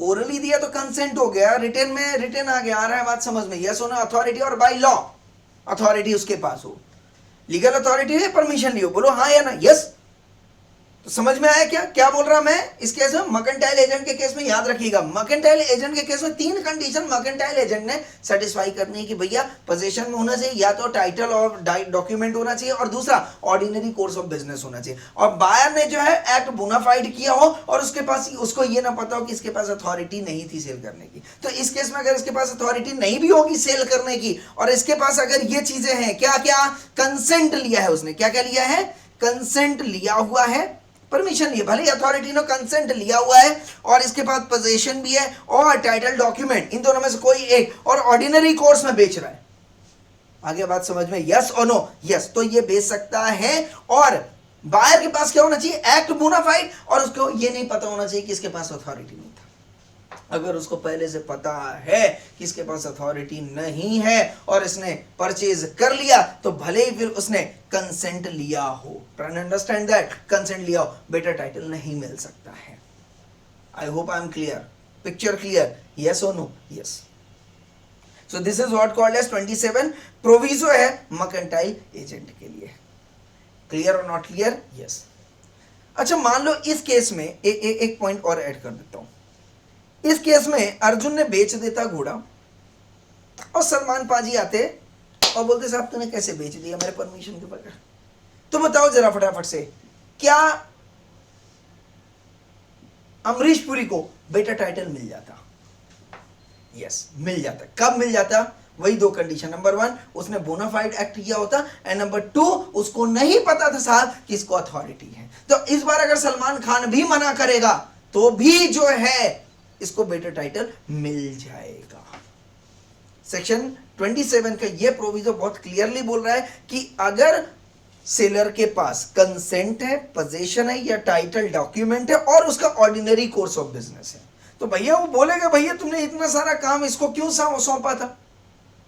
ओरली दिया तो कंसेंट हो गया, रिटर्न में रिटर्न आ गया। आ रहा है बात समझ में? यस होना अथॉरिटी, और बाय लॉ अथॉरिटी उसके पास हो, लीगल अथॉरिटी है, परमिशन लियो। बोलो हाँ या ना? यस। तो समझ में आया क्या क्या बोल रहा मैं इस केस में? मर्केंटाइल एजेंट के केस में याद रखिएगा, मर्केंटाइल एजेंट के केस में 3 कंडीशन मर्केंटाइल एजेंट ने सेटिस्फाई करनी है कि भैया पोजीशन में होना चाहिए, या तो टाइटल और डॉक्यूमेंट होना चाहिए, और दूसरा ऑर्डिनरी कोर्स ऑफ बिजनेस होना चाहिए। और बायर ने जो है एक्ट बोनाफाइड किया हो और उसके पास उसको ये ना पता हो कि इसके पास अथॉरिटी नहीं थी सेल करने की। तो इस केस में अगर इसके पास अथॉरिटी नहीं भी होगी सेल करने की, और इसके पास अगर ये चीजें हैं, क्या क्या? कंसेंट लिया है उसने, क्या क्या लिया है? कंसेंट लिया हुआ है, परमिशन लिए, भले अथॉरिटी ने कंसेंट लिया हुआ है, और इसके पास पोजीशन भी है और टाइटल डॉक्यूमेंट, इन दोनों में से कोई एक, और ऑर्डिनरी कोर्स में बेच रहा है। आगे बात समझ में? यस और नो? यस, तो ये बेच सकता है। और बायर के पास क्या होना चाहिए? एक्ट बोनाफाइड, और उसको ये नहीं पता होना चाहिए कि इसके पास अथॉरिटी नहीं था। अगर उसको पहले से पता है कि इसके पास अथॉरिटी नहीं है और इसने परचेज कर लिया, तो भले ही फिर उसने कंसेंट लिया हो, अंडरस्टैंड दैट, कंसेंट लिया हो, बेटर टाइटल नहीं मिल सकता है। I hope I am clear, picture clear? Yes और no? Yes. So this is what called as 27 proviso है मर्केंटाइल एजेंट के लिए। क्लियर और नॉट क्लियर? यस। अच्छा, मान लो इस केस में एक पॉइंट और ऐड कर देता हूं। इस केस में अर्जुन ने बेच देता घोड़ा और सलमान पाजी आते और बोलते साहब तूने कैसे बेच दिया मेरे परमिशन के बगैर? तो बताओ जरा फटाफट से, क्या अमरीश पुरी को बेटर टाइटल मिल जाता? यस, मिल जाता। कब मिल जाता? वही दो कंडीशन, नंबर 1 उसने बोनाफाइड एक्ट किया होता, एंड नंबर 2 उसको नहीं पता था साहब कि इसको अथॉरिटी है। तो इस बार अगर सलमान खान भी मना करेगा तो भी जो है इसको बेटर टाइटल मिल जाएगा। सेक्शन 27 का ये प्रोविजो बहुत क्लियरली बोल रहा है कि अगर सेलर के पास कंसेंट है, पोजीशन है या टाइटल डॉक्यूमेंट है और उसका ऑर्डिनरी कोर्स ऑफ बिजनेस है, तो भैया वो बोलेगा भैया तुमने इतना सारा काम इसको क्यों सौंपा था?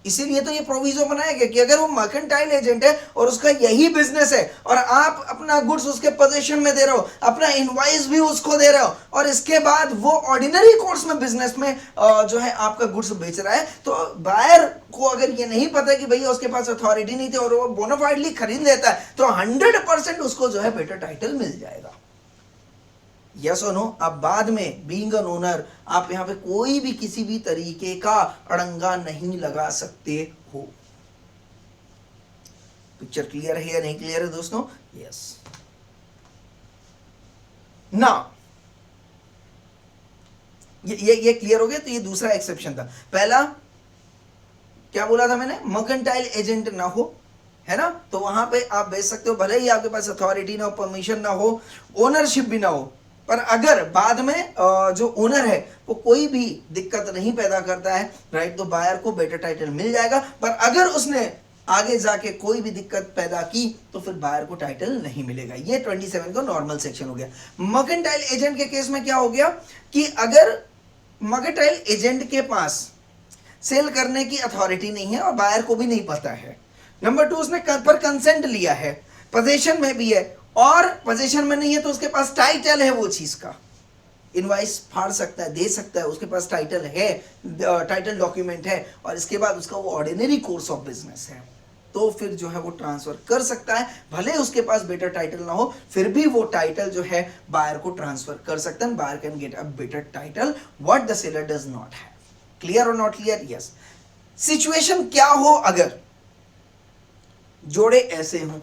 इसीलिए तो ये प्रोविजो बनाया गया कि अगर वो मर्केंटाइल एजेंट है और उसका यही बिजनेस है और आप अपना गुड्स उसके पोजीशन में दे रहे हो, अपना इनवॉइस भी उसको दे रहे हो, और इसके बाद वो ऑर्डिनरी कोर्स में बिजनेस में जो है आपका गुड्स बेच रहा है, तो बायर को अगर ये नहीं पता है कि भैया उसके पास अथॉरिटी नहीं थी और वो बोनाफाइडली खरीद लेता है, तो 100% उसको जो है बेटर टाइटल मिल जाएगा। यस और नो? अब बाद में बीइंग एन ओनर आप यहां पे कोई भी किसी भी तरीके का अड़ंगा नहीं लगा सकते हो। पिक्चर क्लियर है या नहीं क्लियर है दोस्तों? यस। ना ये क्लियर हो गया? तो ये दूसरा एक्सेप्शन था। पहला क्या बोला था मैंने? मर्केंटाइल एजेंट ना हो, है ना, तो वहां पे आप बेच सकते हो, भले ही आपके पास अथॉरिटी ना हो, परमिशन ना हो, ओनरशिप भी ना हो, पर अगर बाद में जो ओनर है वो कोई भी दिक्कत नहीं पैदा करता है, राइट, तो बायर को बेटर टाइटल मिल जाएगा। पर अगर उसने आगे जाके कोई भी दिक्कत पैदा की तो फिर बायर को टाइटल नहीं मिलेगा। ये 27 का नॉर्मल सेक्शन हो गया। मर्केंटाइल एजेंट के केस में क्या हो गया कि अगर मर्केंटाइल एजेंट के पास सेल करने की अथॉरिटी नहीं है और बायर को भी नहीं पता है, नंबर 2 उसने पर कंसेंट लिया है, पोजीशन में भी है, और पोजीशन में नहीं है तो उसके पास टाइटल है वो चीज का, इनवाइस फाड़ सकता है, दे सकता है, उसके पास टाइटल है, टाइटल डॉक्यूमेंट है, और इसके बाद उसका वो ऑर्डिनरी कोर्स ऑफ बिजनेस है, तो फिर जो है वो ट्रांसफर कर सकता है। भले उसके पास बेटर टाइटल ना हो, फिर भी वो टाइटल जो है बायर को ट्रांसफर कर सकता है। Buyer can get a better title what the seller does not have. Clear और नॉट क्लियर? यस। सिचुएशन क्या हो अगर जोड़े ऐसे हों,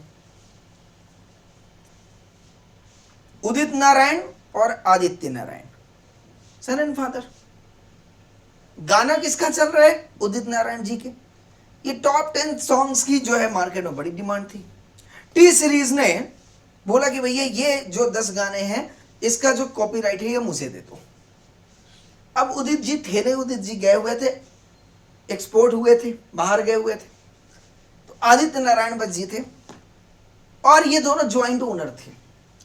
उदित नारायण और Aditya Narayan, son and father. गाना किसका चल रहा है? उदित नारायण जी के। ये टॉप 10 सॉन्ग्स की जो है मार्केट में बड़ी डिमांड थी। टी सीरीज ने बोला कि भैया ये जो 10 गाने हैं इसका जो कॉपीराइट है ये मुझे दे दो। अब उदित जी थे नहीं, उदित जी गए हुए थे, एक्सपोर्ट हुए थे, बाहर गए हुए थे, तो आदित्य नारायण बस जी थे और ये दोनों ज्वाइंट ओनर थे।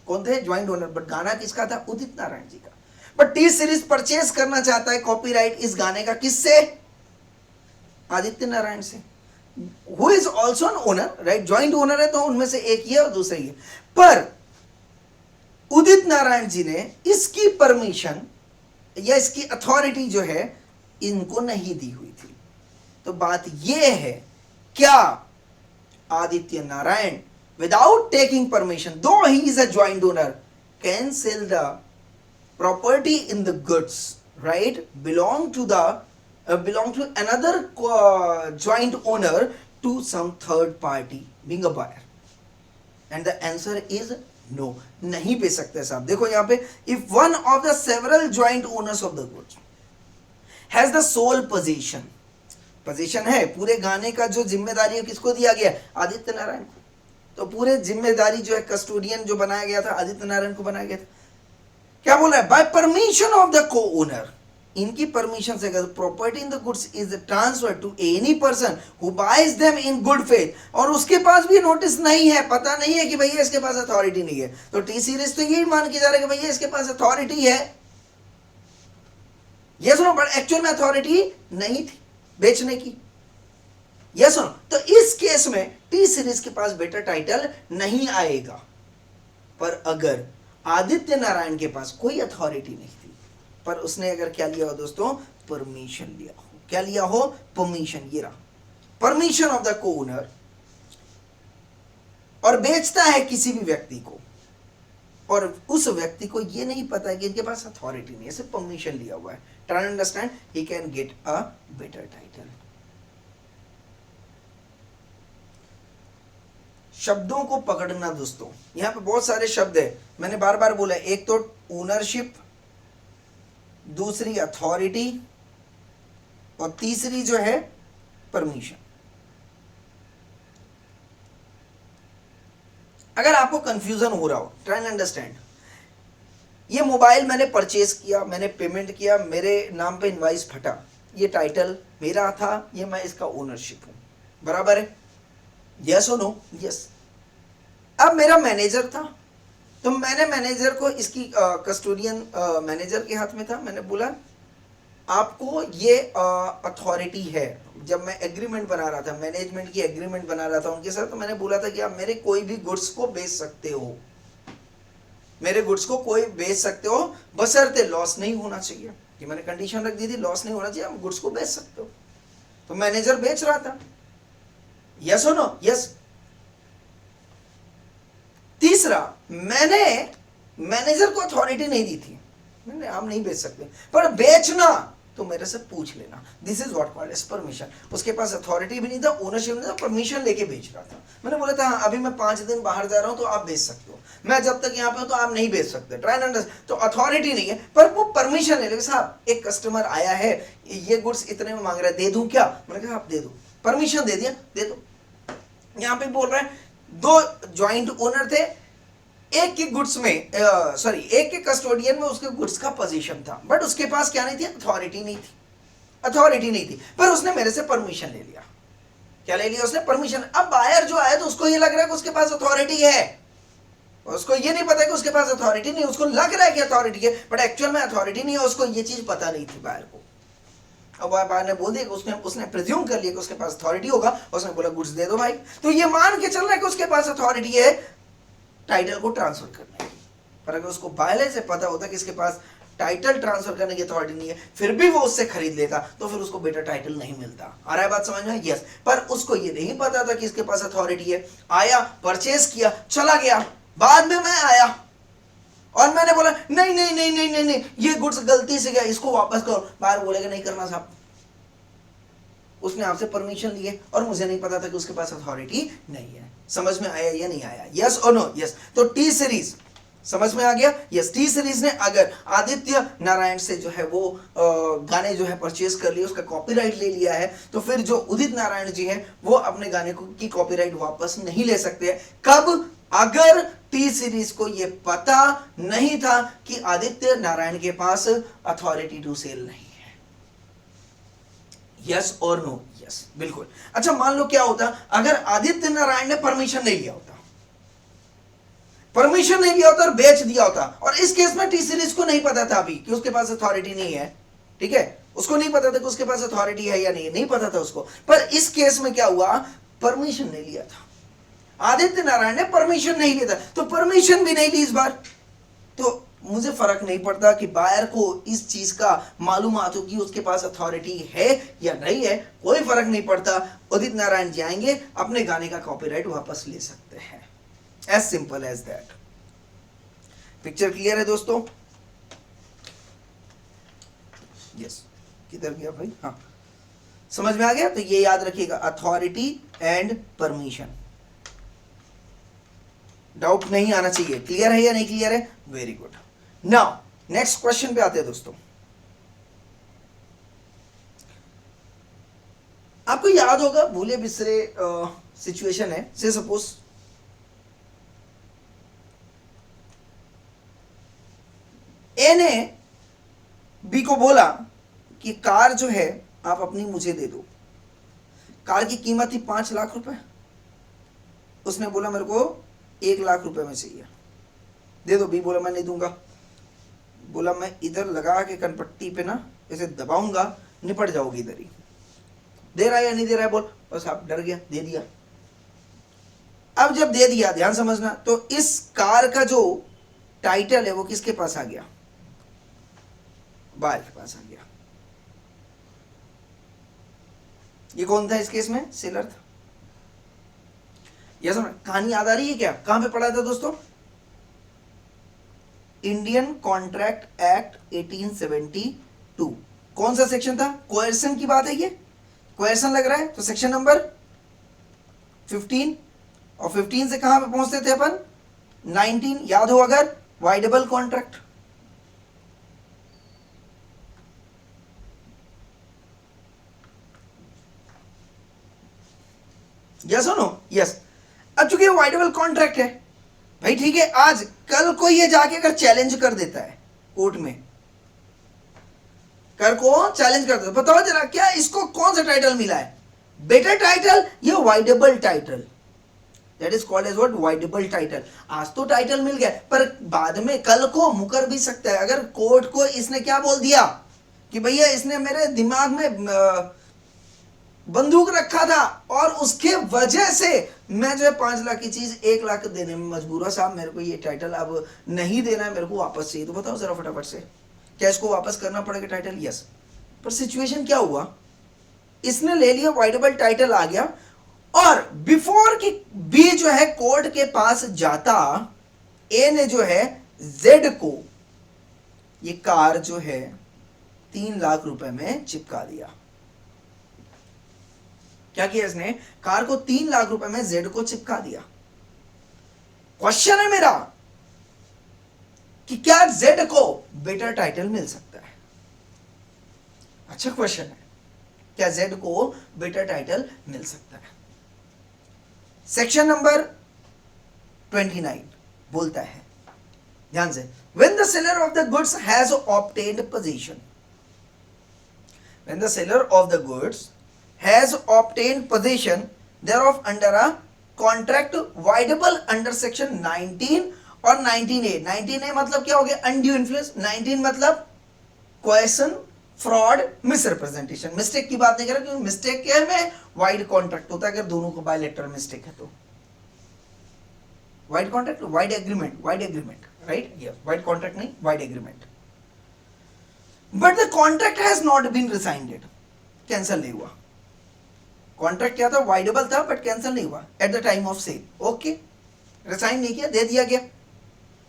कौन थे? Joint owner. बट गाना किसका था? उदित नारायण जी का। बट टी सीरीज परचेज करना चाहता है कॉपीराइट इस गाने का, किससे? आदित्य नारायण से, who is also an owner, right, joint owner है तो उनमें से एक ही है और दूसरा ही है। पर उदित नारायण जी ने इसकी परमिशन या इसकी अथॉरिटी जो है इनको नहीं दी हुई थी। तो बात यह है, क्या Aditya Narayan without taking permission, though he is a joint owner, can sell the property in the goods, right, belong to another joint owner to some third party being a buyer? And the answer is no, नहीं बेच सकते साहब। देखो यहाँ पे, if one of the several joint owners of the goods has the sole possession है, पूरे गाने का जो जिम्मेदारी है किसको दिया गया? आदित्य नारायण को। तो पूरे जिम्मेदारी जो है, कस्टोडियन जो बनाया गया था, आदित्य नारायण को बनाया गया था। क्या बोल रहा है? By permission of the co-owner, इनकी परमिशन से अगर property in the goods is transfer to any person who buys them in good faith, और उसके पास भी नोटिस नहीं है, पता नहीं है कि भैया इसके पास अथॉरिटी नहीं है, तो टी सीरीज तो यही मान के जा रहा है कि भैया इसके पास अथॉरिटी है, ये सुनो, बट एक्चुअल में अथॉरिटी नहीं थी बेचने की, ये सुनो। तो इस केस में टी सीरीज के पास बेटर टाइटल नहीं आएगा। पर अगर आदित्य नारायण के पास कोई अथॉरिटी नहीं थी, पर उसने अगर क्या लिया हो दोस्तों, परमिशन लिया हो, क्या लिया हो, परमिशन, ये रहा परमिशन ऑफ द को ओनर, और बेचता है किसी भी व्यक्ति को, और उस व्यक्ति को ये नहीं पता है कि इनके पास अथॉरिटी नहीं है, सिर्फ परमिशन लिया हुआ है, try to understand, he can get a better title. शब्दों को पकड़ना दोस्तों, यहां पे बहुत सारे शब्द है, मैंने बार बार बोला, एक तो ओनरशिप, दूसरी अथॉरिटी, और तीसरी जो है परमिशन। अगर आपको कंफ्यूजन हो रहा हो, ट्राई टू अंडरस्टैंड, ये मोबाइल मैंने परचेज किया, मैंने पेमेंट किया, मेरे नाम पे इनवाइस फटा, ये टाइटल मेरा था, ये मैं इसका ओनरशिप हूं, बराबर है, यस और नो, यस। अब मेरा मैनेजर था, तो मैंने मैनेजर को, इसकी कस्टोडियन मैनेजर के हाथ में था, मैंने बोला आपको ये अथॉरिटी है। जब मैं एग्रीमेंट बना रहा था, मैनेजमेंट की एग्रीमेंट बना रहा था उनके साथ, तो मैंने बोला था कि आप मेरे कोई भी गुड्स को बेच सकते हो, मेरे गुड्स को कोई बेच सकते हो, बशर्ते लॉस नहीं होना चाहिए, कि मैंने कंडीशन रख दी थी, लॉस नहीं होना चाहिए, आप गुड्स को बेच सकते हो। तो मैनेजर बेच रहा था, यस और नो, यस। तीसरा, मैंने मैनेजर को अथॉरिटी नहीं दी थी, मैंने आप नहीं बेच सकते, पर बेचना तो मेरे से पूछ लेना, this is what called as permission. उसके पास अथॉरिटी भी नहीं था, ओनरशिप नहीं था, परमिशन लेके बेच रहा था। मैंने बोला था हाँ, अभी मैं 5 दिन बाहर जा रहा हूं तो आप बेच सकते हो, मैं जब तक यहाँ पे हूं तो आप नहीं बेच सकते, ट्राई अंडरस्टैंड। तो अथॉरिटी नहीं है, पर वो परमिशन ले ले, साहब एक कस्टमर आया है, ये गुड्स इतने में मांग रहा है, दे दूं क्या? मैंने कहा आप दे दो, परमिशन दे दिया, दे दो। यहाँ पे बोल रहा है 2 ज्वाइंट ओनर थे, एक के गुड्स में एक के कस्टोडियन में उसके गुड्स का पोजीशन था, बट उसके पास क्या नहीं थी, अथॉरिटी नहीं थी, अथॉरिटी नहीं थी, पर उसने मेरे से परमिशन ले लिया। क्या ले लिया उसने? परमिशन। अब बायर जो आया तो उसको ये लग रहा है कि उसके पास अथॉरिटी है, उसको ये नहीं पता कि उसके पास अथॉरिटी नहीं, उसको लग रहा है कि अथॉरिटी है, बट एक्चुअल में अथॉरिटी नहीं है, उसको ये चीज पता नहीं थी बायर को। अब बायर ने बोल दिया, उसने प्रिज्यूम कर लिया कि उसके पास अथॉरिटी होगा, उसने बोला गुड्स दे दो भाई, तो ये मान के चल रहा है कि उसके पास अथॉरिटी है टाइटल को ट्रांसफर करने की। पर अगर उसको पहले से पता होता कि इसके पास टाइटल ट्रांसफर करने की अथॉरिटी नहीं है, फिर भी वो उससे खरीद लेता, तो फिर उसको बेटर टाइटल नहीं मिलता। आ रहा है बात समझ में? यस। पर उसको ये नहीं पता था कि इसके पास अथॉरिटी है, आया, परचेज किया, चला गया, बाद में मैं आया और मैंने बोला नहीं नहीं नहीं नहीं नहीं नहीं, ये गुड्स गलती से गया, इसको वापस करो। बाहर बोलेगा नहीं करना साहब, उसने आपसे परमिशन ली है और मुझे नहीं पता था कि उसके पास अथॉरिटी नहीं है। समझ में आया या नहीं आया? यस और नो? यस। तो टी सीरीज समझ में आ गया? यस। टी सीरीज ने अगर आदित्य नारायण से जो है वो गाने जो है परचेज कर लिए, उसका कॉपीराइट ले लिया है, तो फिर जो उदित नारायण जी हैं वो अपने गाने की कॉपीराइट वापस नहीं ले सकते। कब? अगर टी सीरीज को ये पता नहीं था कि आदित्य नारायण के पास अथॉरिटी टू सेल नहीं है। यस और नो? यस, बिल्कुल। अच्छा, मान लो क्या होता अगर आदित्य नारायण ने परमिशन नहीं लिया होता, परमिशन नहीं लिया होता और बेच दिया होता, और इस केस में टी सीरीज को नहीं पता था अभी कि उसके पास अथॉरिटी नहीं है, ठीक है, उसको नहीं पता था कि उसके पास अथॉरिटी है या नहीं, नहीं पता था उसको। पर इस केस में क्या हुआ? परमिशन नहीं लिया था, आदित्य नारायण ने परमिशन नहीं लिया था, तो परमिशन भी नहीं ली इस बार, तो मुझे फर्क नहीं पड़ता कि बायर को इस चीज का मालूमात हो कि उसके पास अथॉरिटी है या नहीं है, कोई फर्क नहीं पड़ता। उदित नारायण जाएंगे, अपने गाने का कॉपीराइट वापस ले सकते हैं। As simple as that. Picture clear है दोस्तों? यस। किधर गया भाई? हाँ, समझ में आ गया? तो ये याद रखिएगा, अथॉरिटी एंड परमिशन, डाउट नहीं आना चाहिए। क्लियर है या नहीं क्लियर है? Very good. Now next question पे आते हैं दोस्तों। आपको याद होगा, भूले बिसरे सिचुएशन है, से सपोज ए ने बी को बोला कि कार जो है आप अपनी मुझे दे दो। कार की कीमत थी 5 लाख रुपए, उसने बोला मेरे को 1 लाख रुपए में चाहिए, दे दो। बी बोला मैं नहीं दूंगा, बोला मैं इधर लगा के कनपट्टी पे ना ऐसे दबाऊंगा, निपट जाओगी इधर ही। दे रहा है या नहीं दे रहा है बोल, बस आप डर गया, दे दिया। अब जब दे दिया, ध्यान समझना, तो इस कार का जो टाइटल है वो किसके पास आ गया, बायर के पास आ गया। ये कौन था इस केस में, सेलर था। यह समझ, कहानी याद आ रही है क्या, कहां पे पढ़ा था दोस्तों, इंडियन कॉन्ट्रैक्ट एक्ट 1872, कौन सा सेक्शन था, कोएर्सन की बात है, ये कोएर्सन लग रहा है, तो सेक्शन नंबर 15, और 15 से कहां पे पहुंचते थे अपन, 19, याद हो अगर, वाइडेबल कॉन्ट्रैक्ट। यस हो नो, यस। अब चूंकि वाइडेबल कॉन्ट्रैक्ट है भाई, ठीक है, आज कल को ये जाके अगर चैलेंज कर देता है कोर्ट में, कर को चैलेंज कर देता, बताओ जरा क्या इसको कौन सा टाइटल मिला है, बेटर टाइटल या voidable title, that is called as what, voidable title. आज तो टाइटल मिल गया, पर बाद में कल को मुकर भी सकता है। अगर कोर्ट को इसने क्या बोल दिया कि भैया इसने मेरे दिमाग में बंदूक रखा था और उसके वजह से मैं जो है 5 लाख की चीज 1 लाख देने में मजबूर हूं, साहब मेरे को ये टाइटल अब नहीं देना है, मेरे को वापस चाहिए, तो बताओ जरा फटाफट से, क्या इसको वापस करना पड़ेगा टाइटल, यस। पर सिचुएशन क्या हुआ, इसने ले लिया, वाइडेबल टाइटल आ गया, और बिफोर कि बी जो है कोर्ट के पास जाता, ए ने जो है जेड को ये कार जो है 3 लाख रुपए में चिपका दिया। क्या किया इसने, कार को 3 लाख रुपए में जेड को चिपका दिया। क्वेश्चन है मेरा कि क्या जेड को बेटर टाइटल मिल सकता है, अच्छा क्वेश्चन है, क्या जेड को बेटर टाइटल मिल सकता है। सेक्शन नंबर 29 बोलता है, ध्यान से, when the seller of the goods has obtained possession, when the seller of the goods has obtained possession thereof under a contract voidable under section 19 और 19A। 19A मतलब क्या हो गया, undue influence, 19 मतलब coercion, फ्रॉड, मिसरिप्रेजेंटेशन। मिस्टेक की बात नहीं कर रहा, क्योंकि मिस्टेक क्या है, वाइड कॉन्ट्रैक्ट होता है अगर दोनों को बायलैटरल मिस्टेक है तो। Void contract, void agreement, void agreement, right, yes, void contract नहीं, void agreement. But the contract has not been rescinded, cancel नहीं हुआ। कॉन्ट्रैक्ट क्या था, वाइडेबल था, बट कैंसिल नहीं हुआ at the time of sale, okay, resign नहीं किया, दे दिया गया।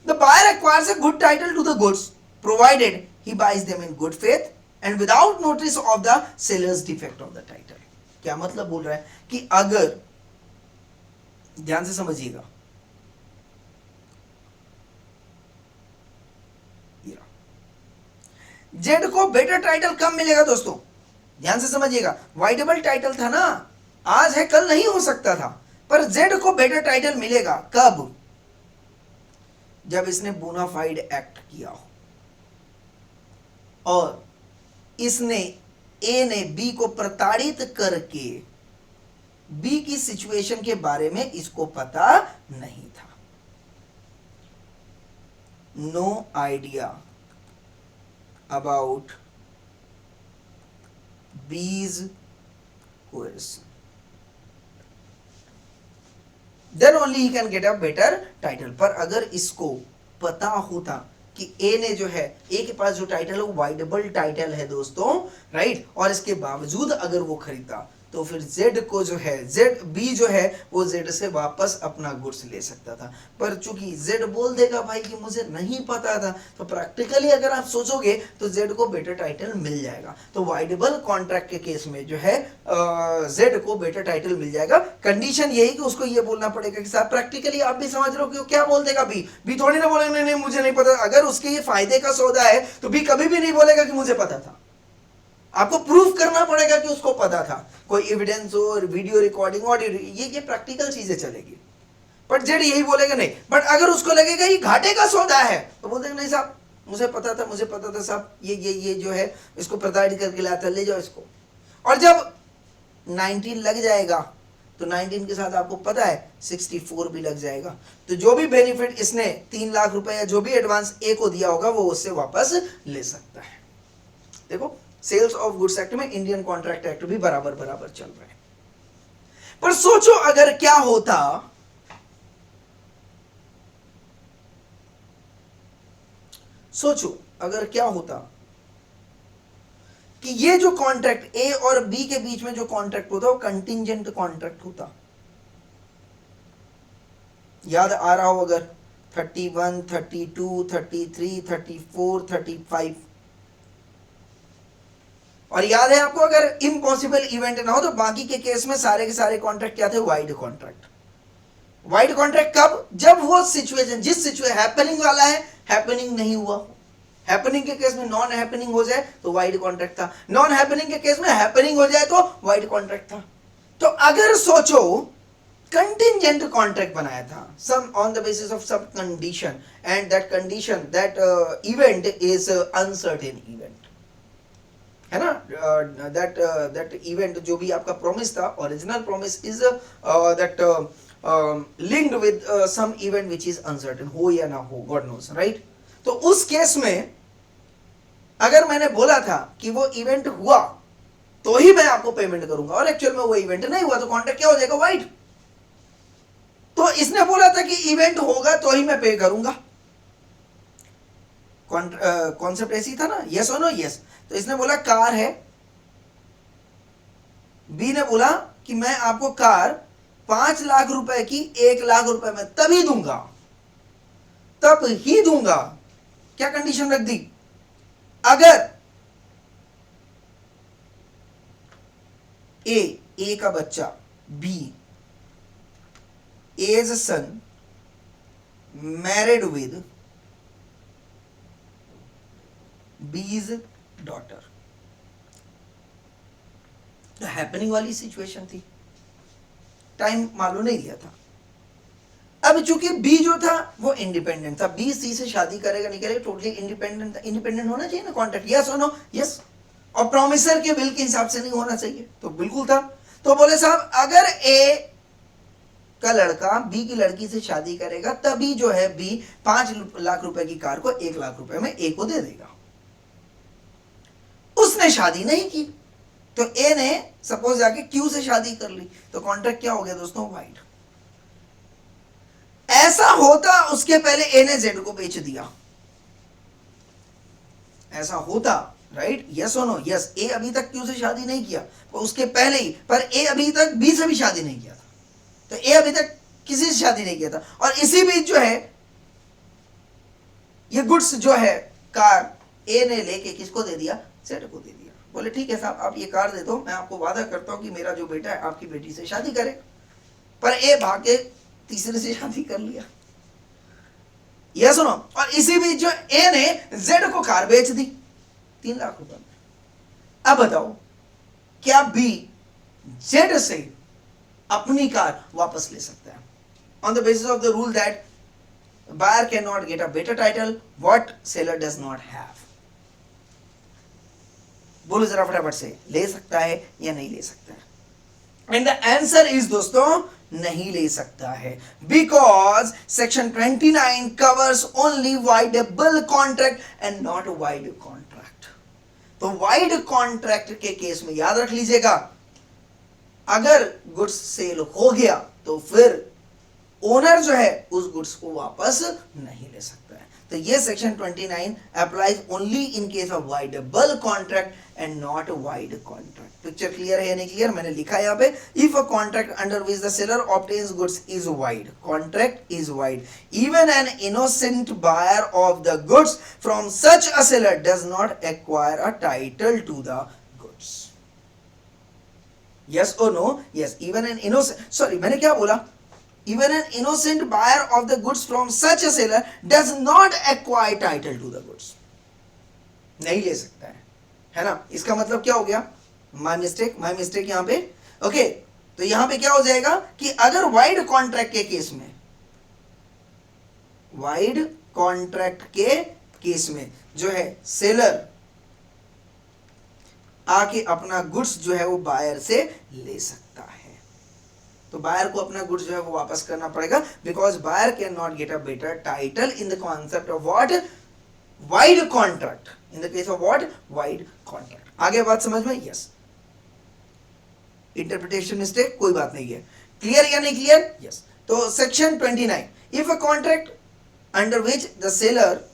The buyer acquires a good title to the goods provided he buys them in good faith and without notice of the seller's defect of the title। क्या मतलब बोल रहा है कि अगर, ध्यान से समझिएगा, जेड को बेटर टाइटल कब मिलेगा दोस्तों, ध्यान से समझिएगा, वाइडेबल टाइटल था ना, आज है कल नहीं हो सकता था, पर जेड को बेटर टाइटल मिलेगा कब, जब इसने बोनाफाइड एक्ट किया हो और इसने, ए ने बी को प्रताड़ित करके बी की सिचुएशन के बारे में इसको पता नहीं था, no idea about these coercion, then only he can get a better title. पर अगर इसको पता होता कि ए ने जो है, ए के पास जो टाइटल है वो वाइडेबल टाइटल है दोस्तों, राइट, और इसके बावजूद अगर वो खरीदता तो फिर जेड को जो है, जेड बी जो है वो जेड से वापस अपना गुड्स ले सकता था। पर चूंकि जेड बोल देगा भाई कि मुझे नहीं पता था, तो प्रैक्टिकली अगर आप सोचोगे तो जेड को बेटर टाइटल मिल जाएगा। तो वाइडेबल कॉन्ट्रैक्ट के केस में जो है जेड को बेटर टाइटल मिल जाएगा। कंडीशन यही कि उसको ये बोलना पड़ेगा कि साहब प्रैक्टिकली आप भी समझ रहे हो कि क्या बोल देगा बी थोड़ी ना बोलेगा नहीं नहीं मुझे नहीं पता। अगर उसके ये फायदे का सौदा है तो बी कभी भी नहीं बोलेगा कि मुझे पता था, आपको प्रूफ करना पड़ेगा कि उसको पता था, कोई एविडेंस हो, वीडियो रिकॉर्डिंग, ऑडियो, ये प्रैक्टिकल चीजें चलेगी। बट जेड यही बोलेगा नहीं। बट अगर उसको लगेगा ये घाटे का सौदा है तो बोल देगा नहीं साहब मुझे पता था साहब, ये जो है इसको प्रोवाइड करके लाया था, ले जाओ इसको। और जब 19 लग जाएगा तो 19 के साथ आपको पता है 64 भी लग जाएगा, तो जो भी बेनिफिट इसने 3 लाख रुपए या जो भी एडवांस ए को दिया होगा वो उससे वापस ले सकता है। देखो सेल्स ऑफ गुड्स एक्ट में इंडियन कॉन्ट्रैक्ट एक्ट भी बराबर बराबर चल रहा है। पर सोचो अगर क्या होता, सोचो अगर क्या होता कि ये जो कॉन्ट्रैक्ट ए और बी के बीच में जो कॉन्ट्रैक्ट होता वो कंटिंजेंट कॉन्ट्रैक्ट होता। याद आ रहा हो अगर 31, 32, 33, 34, 35, और याद है आपको अगर इम्पॉसिबल इवेंट ना हो तो बाकी के केस में सारे के सारे कॉन्ट्रैक्ट क्या थे, वाइड कॉन्ट्रैक्ट। वाइड कॉन्ट्रैक्ट कब, जब वो सिचुएशन जिस सिचुएशन हैपनिंग वाला है हैपनिंग नहीं हुआ। हैपनिंग के केस में नॉन हैपनिंग हो जाए तो वाइड कॉन्ट्रैक्ट था, नॉन हैपनिंग के केस में हैपनिंग हो जाए तो वाइड कॉन्ट्रैक्ट था। तो अगर सोचो कंटिंजेंट कॉन्ट्रैक्ट बनाया था some on the basis of some condition and that condition that event is uncertain event, है ना, दैट इवेंट जो भी आपका प्रॉमिस था, original promise is that linked with some event which is uncertain, हो या ना हो गॉड नोस, राइट। तो उस केस में अगर मैंने बोला था कि वो इवेंट हुआ तो ही मैं आपको पेमेंट करूंगा और एक्चुअल में वो इवेंट नहीं हुआ तो कॉन्ट्रैक्ट क्या हो जाएगा, वाइड। तो इसने बोला था कि इवेंट होगा तो ही मैं पे करूंगा, कॉन्सेप्ट ऐसी था ना, यस और नो, यस। तो इसने बोला कार है, बी ने बोला कि मैं आपको कार 5 लाख रुपए की 1 लाख रुपए में तभी दूंगा, तब ही दूंगा। क्या कंडीशन रख दी, अगर ए का बच्चा, B as son married with B's daughter. तो हैपनिंग वाली सिचुएशन थी, टाइम मालूम नहीं दिया था। अब चूंकि बी जो था वो इंडिपेंडेंट था, बी सी से शादी करेगा नहीं करेगा, टोटली इंडिपेंडेंट था। इंडिपेंडेंट होना चाहिए ना कॉन्ट्रैक्ट, यस और नो, यस। और प्रॉमिसर के विल के हिसाब से नहीं होना चाहिए, तो बिल्कुल था। तो बोले साहब अगर ए का लड़का बी की लड़की से शादी करेगा तभी जो है बी 5 लाख रुपए की कार को 1 लाख रुपए में ए को दे देगा। उसने शादी नहीं की तो ए ने सपोज जाके क्यू से शादी कर ली, तो कॉन्ट्रैक्ट क्या हो गया दोस्तों, वाइड। ऐसा होता उसके पहले ए ने जेड को बेच दिया, ऐसा होता, राइट, यस और नो, यस। ए अभी तक क्यू से शादी नहीं किया तो उसके पहले ही, पर ए अभी तक बी से भी शादी नहीं किया था, तो ए अभी तक किसी से शादी नहीं किया था। और इसी बीच जो है ये गुड्स जो है कार ए ने लेके किसको दे दिया, जेड को दे दिया। बोले ठीक है साहब आप ये कार दे दो, मैं आपको वादा करता हूं कि मेरा जो बेटा है आपकी बेटी से शादी करे। पर ए भाग के तीसरे से शादी कर लिया, यस सुनो। और इसी बीच जो ए ने जेड को कार बेच दी 3 लाख रुपए में। अब बताओ क्या बी जेड से अपनी कार वापस ले सकता है on the basis of the rule that buyer can not get a better title what seller does not have. बोलो जरा फटाफट से, ले सकता है या नहीं ले सकता है? एंड द आंसर इज दोस्तों नहीं ले सकता है, because section 29 covers only voidable contract and not void contract. तो वाइड कॉन्ट्रैक्ट के केस में याद रख लीजिएगा, अगर गुड्स सेल हो गया तो फिर ओनर जो है उस गुड्स को वापस नहीं ले सकता है। तो ये section 29 applies only in case of voidable contract and not void contract. Picture clear है या नहीं क्लियर? मैंने लिखा है यहाँ पे, if a contract under which the seller obtains goods is void, contract is void, even an innocent buyer of the goods from such a seller does not acquire a title to the goods. Yes और no? Yes. Even an innocent, sorry मैंने क्या बोला, even an innocent buyer of the goods from such a seller does not acquire title to the goods। नहीं ले सकता है ना? इसका मतलब क्या हो गया? माय मिस्टेक यहां पे। ओके, तो यहां पे क्या हो जाएगा कि अगर वाइड कॉन्ट्रैक्ट के केस में, वाइड कॉन्ट्रैक्ट के केस में जो है सेलर आके अपना गुड्स जो है वो बायर से ले सकता है। तो बायर को अपना गुड्स जो है वो वापस करना पड़ेगा, because buyer can not get a better title in the concept of what, void contract, in the case of what, void contract. आगे बात समझ में? यस, इंटरप्रिटेशन मिस्टेक कोई बात नहीं है। क्लियर या नहीं क्लियर? यस। तो section 29, if a contract under which the seller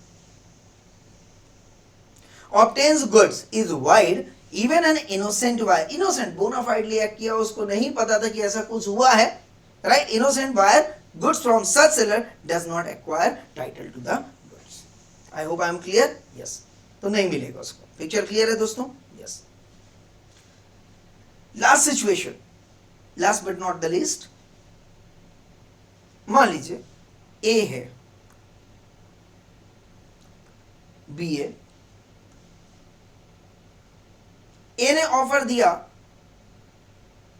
obtains goods is void, even an innocent buyer, innocent bonafidely act किया, उसको नहीं पता था कि ऐसा कुछ हुआ है, right? Innocent buyer goods from such seller does not acquire title to the goods. I hope I am clear? Yes. तो नहीं मिलेगा उसको। पिक्चर क्लियर है दोस्तों? Yes. Last situation, last but not the least, मान लीजिए A है, B है, ए ने ऑफर दिया,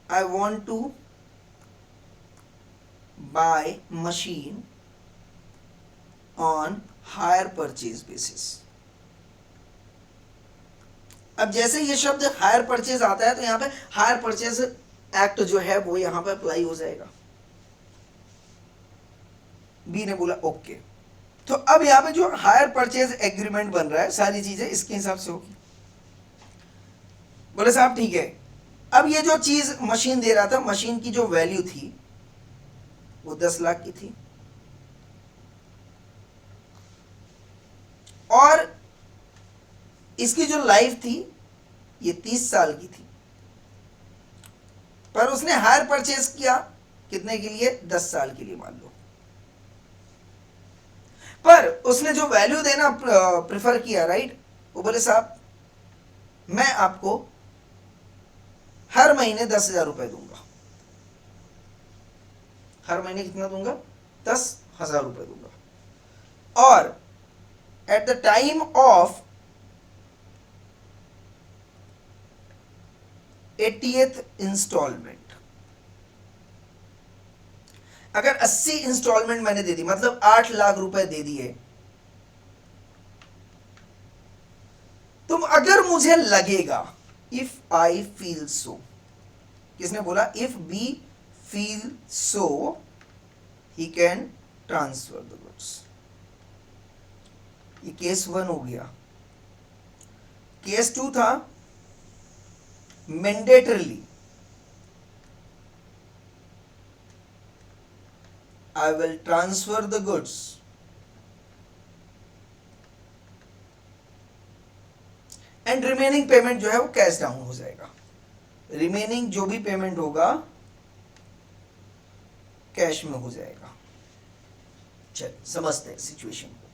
I want to buy machine on hire purchase basis. अब जैसे ये शब्द हायर परचेज आता है तो यहां पे हायर परचेज एक्ट जो है वो यहां पे अप्लाई हो जाएगा। बी ने बोला ओके, तो अब यहां पे जो हायर परचेज एग्रीमेंट बन रहा है सारी चीजें इसके हिसाब से होगी। बोले साहब ठीक है, अब ये जो चीज मशीन दे रहा था, मशीन की जो वैल्यू थी वो 10 लाख की थी, और इसकी जो लाइफ थी ये 30 साल की थी, पर उसने हायर परचेज किया कितने के लिए? 10 साल के लिए मान लो। पर उसने जो वैल्यू देना प्रेफर किया, राइट, वो बोले साहब मैं आपको हर महीने 10,000 रुपए दूंगा। हर महीने कितना दूंगा? 10,000 रुपए दूंगा, और at the time of 80th instalment, अगर 80 इंस्टॉलमेंट मैंने दे दी, मतलब 8 लाख रुपए दे दिए, तुम अगर मुझे लगेगा, इफ आई फील सो, किसने बोला? If B feel so he can transfer the goods. ये केस 1 हो गया। केस 2 था mandatorily, I will transfer the goods, and remaining payment जो है वो कैश डाउन हो जाएगा। रिमेनिंग जो भी पेमेंट होगा कैश में हो जाएगा। चल समझते हैं सिचुएशन को।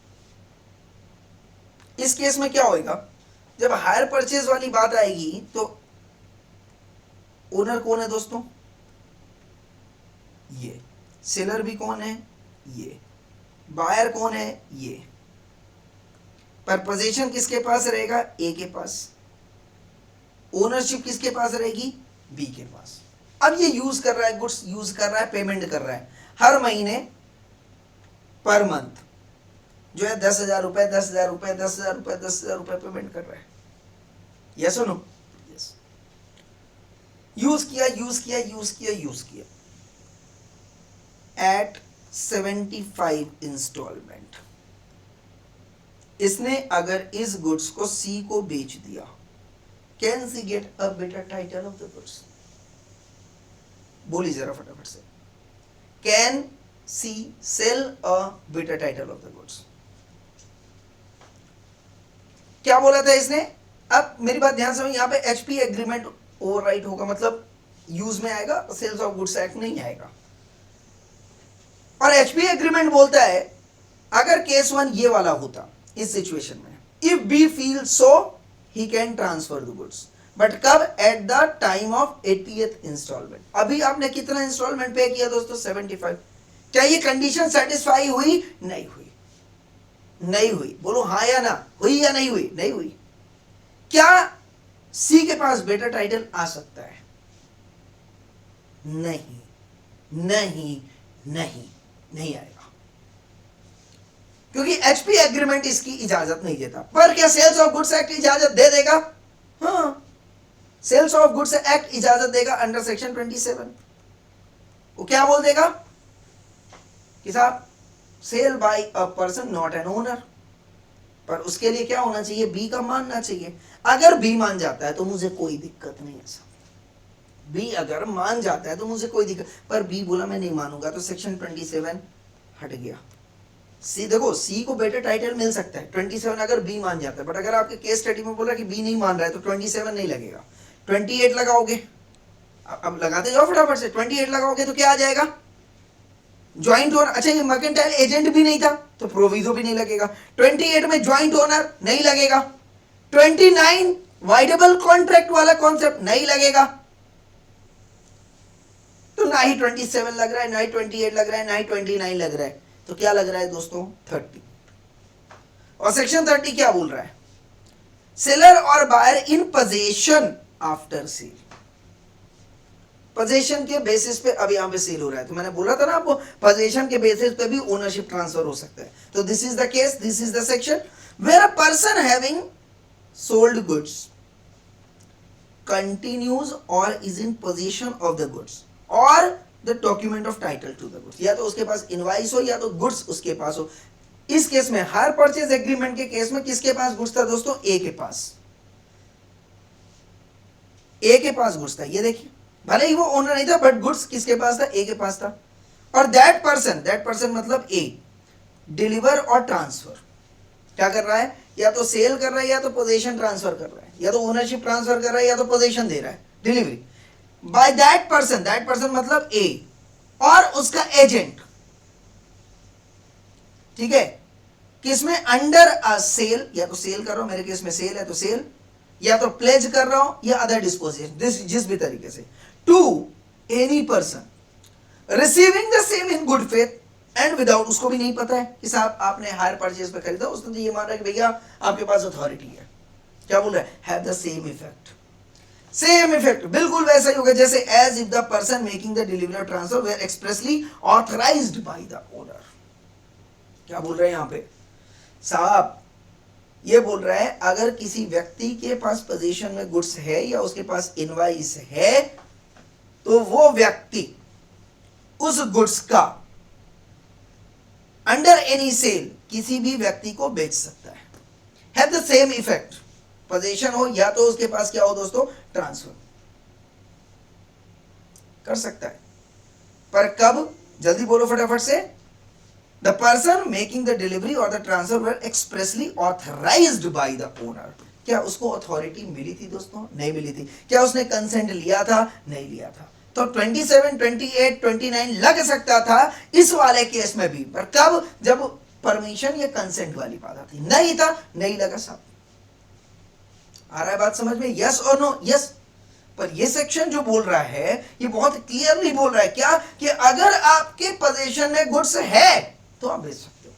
इस केस में क्या होगा? जब हायर परचेज वाली बात आएगी तो ओनर कौन है दोस्तों? ये। सेलर भी कौन है? ये। बायर कौन है? ये। पर पोजीशन किसके पास रहेगा? ए के पास। ओनरशिप किसके पास रहेगी? बी के पास। अब ये यूज कर रहा है, गुड्स यूज कर रहा है, पेमेंट कर रहा है हर महीने, पर मंथ जो है 10,000 रुपए, 10,000 रुपए, 10,000 रुपए, 10,000 रुपए पेमेंट कर रहा है। यस और नो? यस। यूज किया, यूज किया, यूज किया, यूज किया, एट 75 इंस्टॉलमेंट इसने अगर इस गुड्स को सी को बेच दिया, can C get a better title of the goods? बोली जरा फटाफट से, can C sell a better title of the goods? क्या बोला था इसने? अब मेरी बात ध्यान से, यहां पे एचपी एग्रीमेंट ओवरराइट होगा, मतलब यूज में आएगा, सेल्स ऑफ गुड्स एक्ट नहीं आएगा। और एचपी एग्रीमेंट बोलता है अगर केस 1 ये वाला होता, इस सिचुएशन में, if B feel so he can transfer the goods, but कब? At the time of 80th instalment. अभी आपने कितना इंस्टॉलमेंट पे किया दोस्तों? 75। क्या ये कंडीशन सेटिस्फाई हुई? नहीं हुई। नहीं हुई। बोलो हाँ या ना, हुई या नहीं हुई? नहीं हुई। क्या सी के पास बेटर टाइटल आ सकता है? नहीं, नहीं, नहीं, नहीं आएगा। क्योंकि एचपी एग्रीमेंट इसकी इजाजत नहीं देता। पर क्या सेल्स ऑफ गुड्स एक्ट इजाजत दे देगा? हाँ, सेल्स ऑफ गुड्स एक्ट इजाजत देगा अंडर सेक्शन 27। वो क्या बोल देगा कि साहब sale by a person not an owner, पर उसके लिए क्या होना चाहिए? बी का मानना चाहिए। अगर बी मान जाता है तो मुझे कोई दिक्कत नहीं है साहब, बी अगर मान जाता है तो मुझे कोई दिक्कत, पर बी बोला मैं नहीं मानूंगा, तो सेक्शन 27 हट गया। सी देखो, सी को बेटर टाइटल मिल सकता है 27 अगर बी मान जाता है, बट अगर आपके केस स्टडी में बोला कि बी नहीं मान रहा है तो 27 नहीं लगेगा, 28 लगाओगे। अब लगाते जाओ फटाफट से, 28 लगाओगे तो क्या आ जाएगा? Joint owner. अच्छा, ये मर्केंटाइल एजेंट भी नहीं था तो प्रोविजो भी नहीं लगेगा। 28 में ज्वाइंट ओनर नहीं लगेगा। 29 वाइडेबल कॉन्ट्रैक्ट वाला कॉन्सेप्ट नहीं लगेगा, तो ना ही 27 लग रहा है, ना ही 28 लग रहा है, ना ही 29 लग रहा है, तो क्या लग रहा है दोस्तों? 30। और सेक्शन 30 क्या बोल रहा है? सेलर और buyer in possession after sale. Possession के बेसिस पे अब यहां पे सेल हो रहा है, तो मैंने बोला था ना आपको, पोजेशन के बेसिस पे भी ओनरशिप ट्रांसफर हो सकता है। तो this is the case, this is the section where a person having sold goods continues और is in position of the goods और the document of title to the goods. या तो उसके पास इनवाइस हो या तो गुड्स उसके पास हो। इस केस में हायर परचेज एग्रीमेंट के केस में किसके पास गुड्स था दोस्तों? ए के पास। ए के पास गुड्स था, ये देखिए, भले ही वो ओनर नहीं था बट गुड्स किसके पास था? ए के पास था। और दैट पर्सन मतलब ए डिलीवर और ट्रांसफर क्या कर रहा है? या तो सेल कर रहा है या तो पोजीशन ट्रांसफर कर रहा है, या तो ओनरशिप ट्रांसफर कर रहा है या तो पोजीशन दे रहा है, डिलीवरी बाय दैट पर्सन मतलब ए और उसका एजेंट। ठीक है, किसमें? अंडर अ सेल, या तो सेल कर रहा हूं, मेरे केस में सेल है तो सेल, या तो प्लेज कर रहा हूं या अदर डिस्पोजिशन, जिस भी तरीके से, to any person receiving the same in good faith and without, उसको भी नहीं पता है कि साहब आपने हायर परचेज पे खरीदा, उसने तो ये मान रहा है कि भैया आपके पास अथॉरिटी है। क्या बोल रहा है? Have the same effect. Same effect बिल्कुल वैसा ही होगा जैसे as if the person making the delivery transfer were expressly authorized by the owner. क्या बोल रहे हैं यहां पे साहब? ये बोल रहा है अगर किसी व्यक्ति के पास पोजीशन में गुड्स है या उसके पास इनवाइस है तो वो व्यक्ति उस गुड्स का अंडर एनी सेल किसी भी व्यक्ति को बेच सकता है। Have the same effect, position हो या तो उसके पास क्या हो दोस्तों? ट्रांसफर कर सकता है। पर कब? जल्दी बोलो फटाफट से। The person making the delivery or the transfer were expressly authorized by the owner। क्या उसको अथॉरिटी मिली थी दोस्तों? नहीं मिली थी। क्या उसने कंसेंट लिया था? नहीं लिया था। तो 27, 28, 29 लग सकता था इस वाले केस में भी, पर कब? जब परमिशन या कंसेंट वाली बात आती। नहीं था, नहीं लगा साहब। आ रहा है बात समझ में? यस और नो? यस। पर ये सेक्शन जो बोल रहा है ये बहुत क्लियरली बोल रहा है क्या? कि अगर आपके पोजीशन में गुड्स है तो आप बेच सकते हो।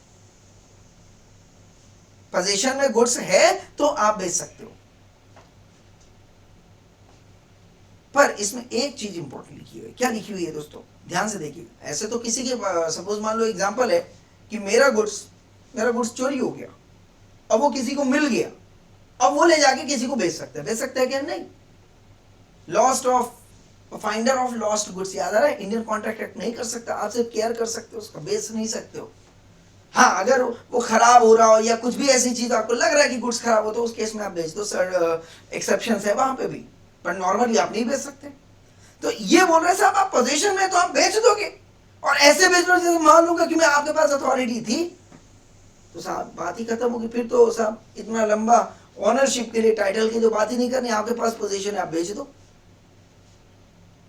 पोजीशन में गुड्स है तो आप बेच सकते हो। पर इसमें एक चीज इंपॉर्टेंट लिखी हुई है। क्या लिखी हुई है दोस्तों? ध्यान से देखिए। ऐसे तो किसी के, सपोज मान लो एग्जांपल है कि मेरा गुड्स चोरी हो गया, अब वो किसी को मिल गया, अब वो ले जाके किसी को बेच सकता है। बेच सकता है क्या? नहीं। Lost of finder of lost goods याद आ रहा है? इंडियन कॉन्ट्रैक्ट एक्ट नहीं कर सकता। आप सिर्फ केयर कर सकते हो, उसका बेच नहीं सकते हो। हाँ, अगर वो खराब हो रहा हो या कुछ भी ऐसी चीज आपको लग रहा है कि गुड्स खराब हो तो उस केस में आप बेच दो। सर एक्सेप्शन है वहां पे भी, पर नॉर्मली आप नहीं बेच सकते। तो ये बोल रहे साहब आप पोजीशन में तो आप बेच दोगे, और ऐसे बेच लो जैसे मान लूंगा कि मैं आपके पास अथॉरिटी थी, तो साहब बात ही खत्म होगी। फिर तो साहब इतना लंबा ऑनरशिप के लिए टाइटल की तो बात ही नहीं करनी। आपके पास पोजीशन है, आप बेच दो।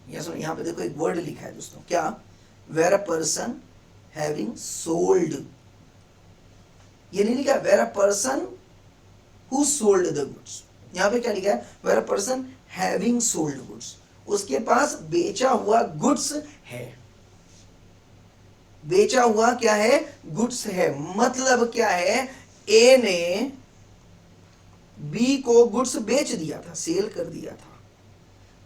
यहां पे देखो एक वर्ड लिखा है दोस्तों, क्या? Where a person having sold. ये नहीं लिखा where a person who sold the goods. यहां पे क्या लिखा है? Where a person having sold goods. उसके पास बेचा हुआ गुड्स है। बेचा हुआ क्या है? गुड्स है। मतलब क्या है? ए ने बी को गुड्स बेच दिया था, सेल कर दिया था,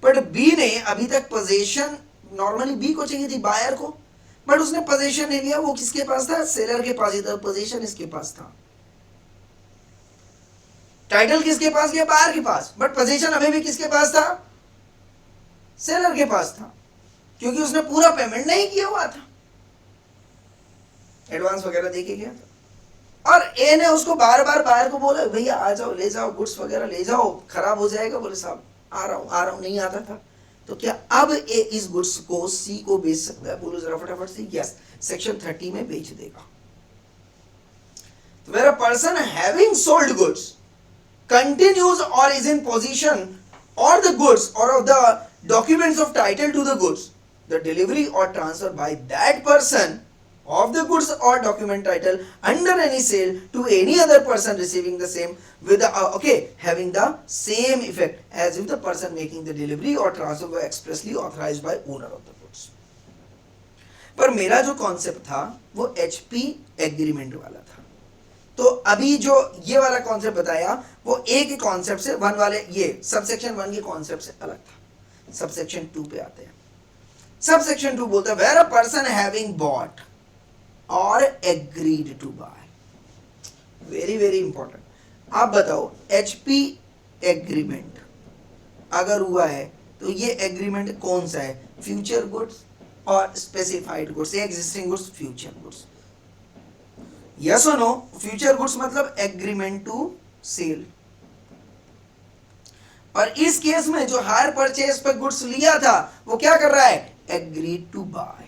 बट बी ने अभी तक पोजीशन, नॉर्मली बी को चाहिए थी बायर को, बट उसने पोजीशन नहीं लिया, वो किसके पास था? सेलर के पास ही था, पोजीशन इसके पास था। टाइटल किसके पास गया? बायर के पास, बट पोजीशन अभी भी किसके पास था? सेलर के पास था, क्योंकि उसने पूरा पेमेंट नहीं किया हुआ था, एडवांस वगैरह देके गया था। और ए ने उसको बार बार बायर को बोला, भैया आ जाओ, ले जाओ गुड्स वगैरह ले जाओ, खराब हो जाएगा। बोले साहब आ रहा हूं, नहीं आता था। तो क्या अब ए इस गुड्स को सी को बेच सकता है? बोलो जरा फटाफट से। यस, सेक्शन 30 में बेच देगा। तो where a person having sold goods continues or is in possession or the goods or of the documents of title to the goods, the delivery or transfer by that person of the goods or document title under any sale to any other person receiving the same with the having the same effect as if the person making the delivery or transfer were expressly authorized by owner of the goods। पर मेरा जो concept था वो HP agreement वाला था। तो अभी जो ये वाला कॉन्सेप्ट बताया वो ए के कॉन्सेप्ट से, वन वाले ये सबसेक्शन 1 के कॉन्सेप्ट से अलग था। सबसेक्शन 2 पे आते हैं। सबसेक्शन 2 बोलता है where a person having bought और agreed to buy. Very very important. आप बताओ एचपी एग्रीमेंट अगर हुआ है तो ये एग्रीमेंट कौन सा है? फ्यूचर गुड्स और specified goods, existing goods, future goods. Yes और नो? फ्यूचर गुड्स मतलब एग्रीमेंट टू सेल। और इस केस में जो हायर परचेज पर गुड्स लिया था वो क्या कर रहा है? Agreed to buy.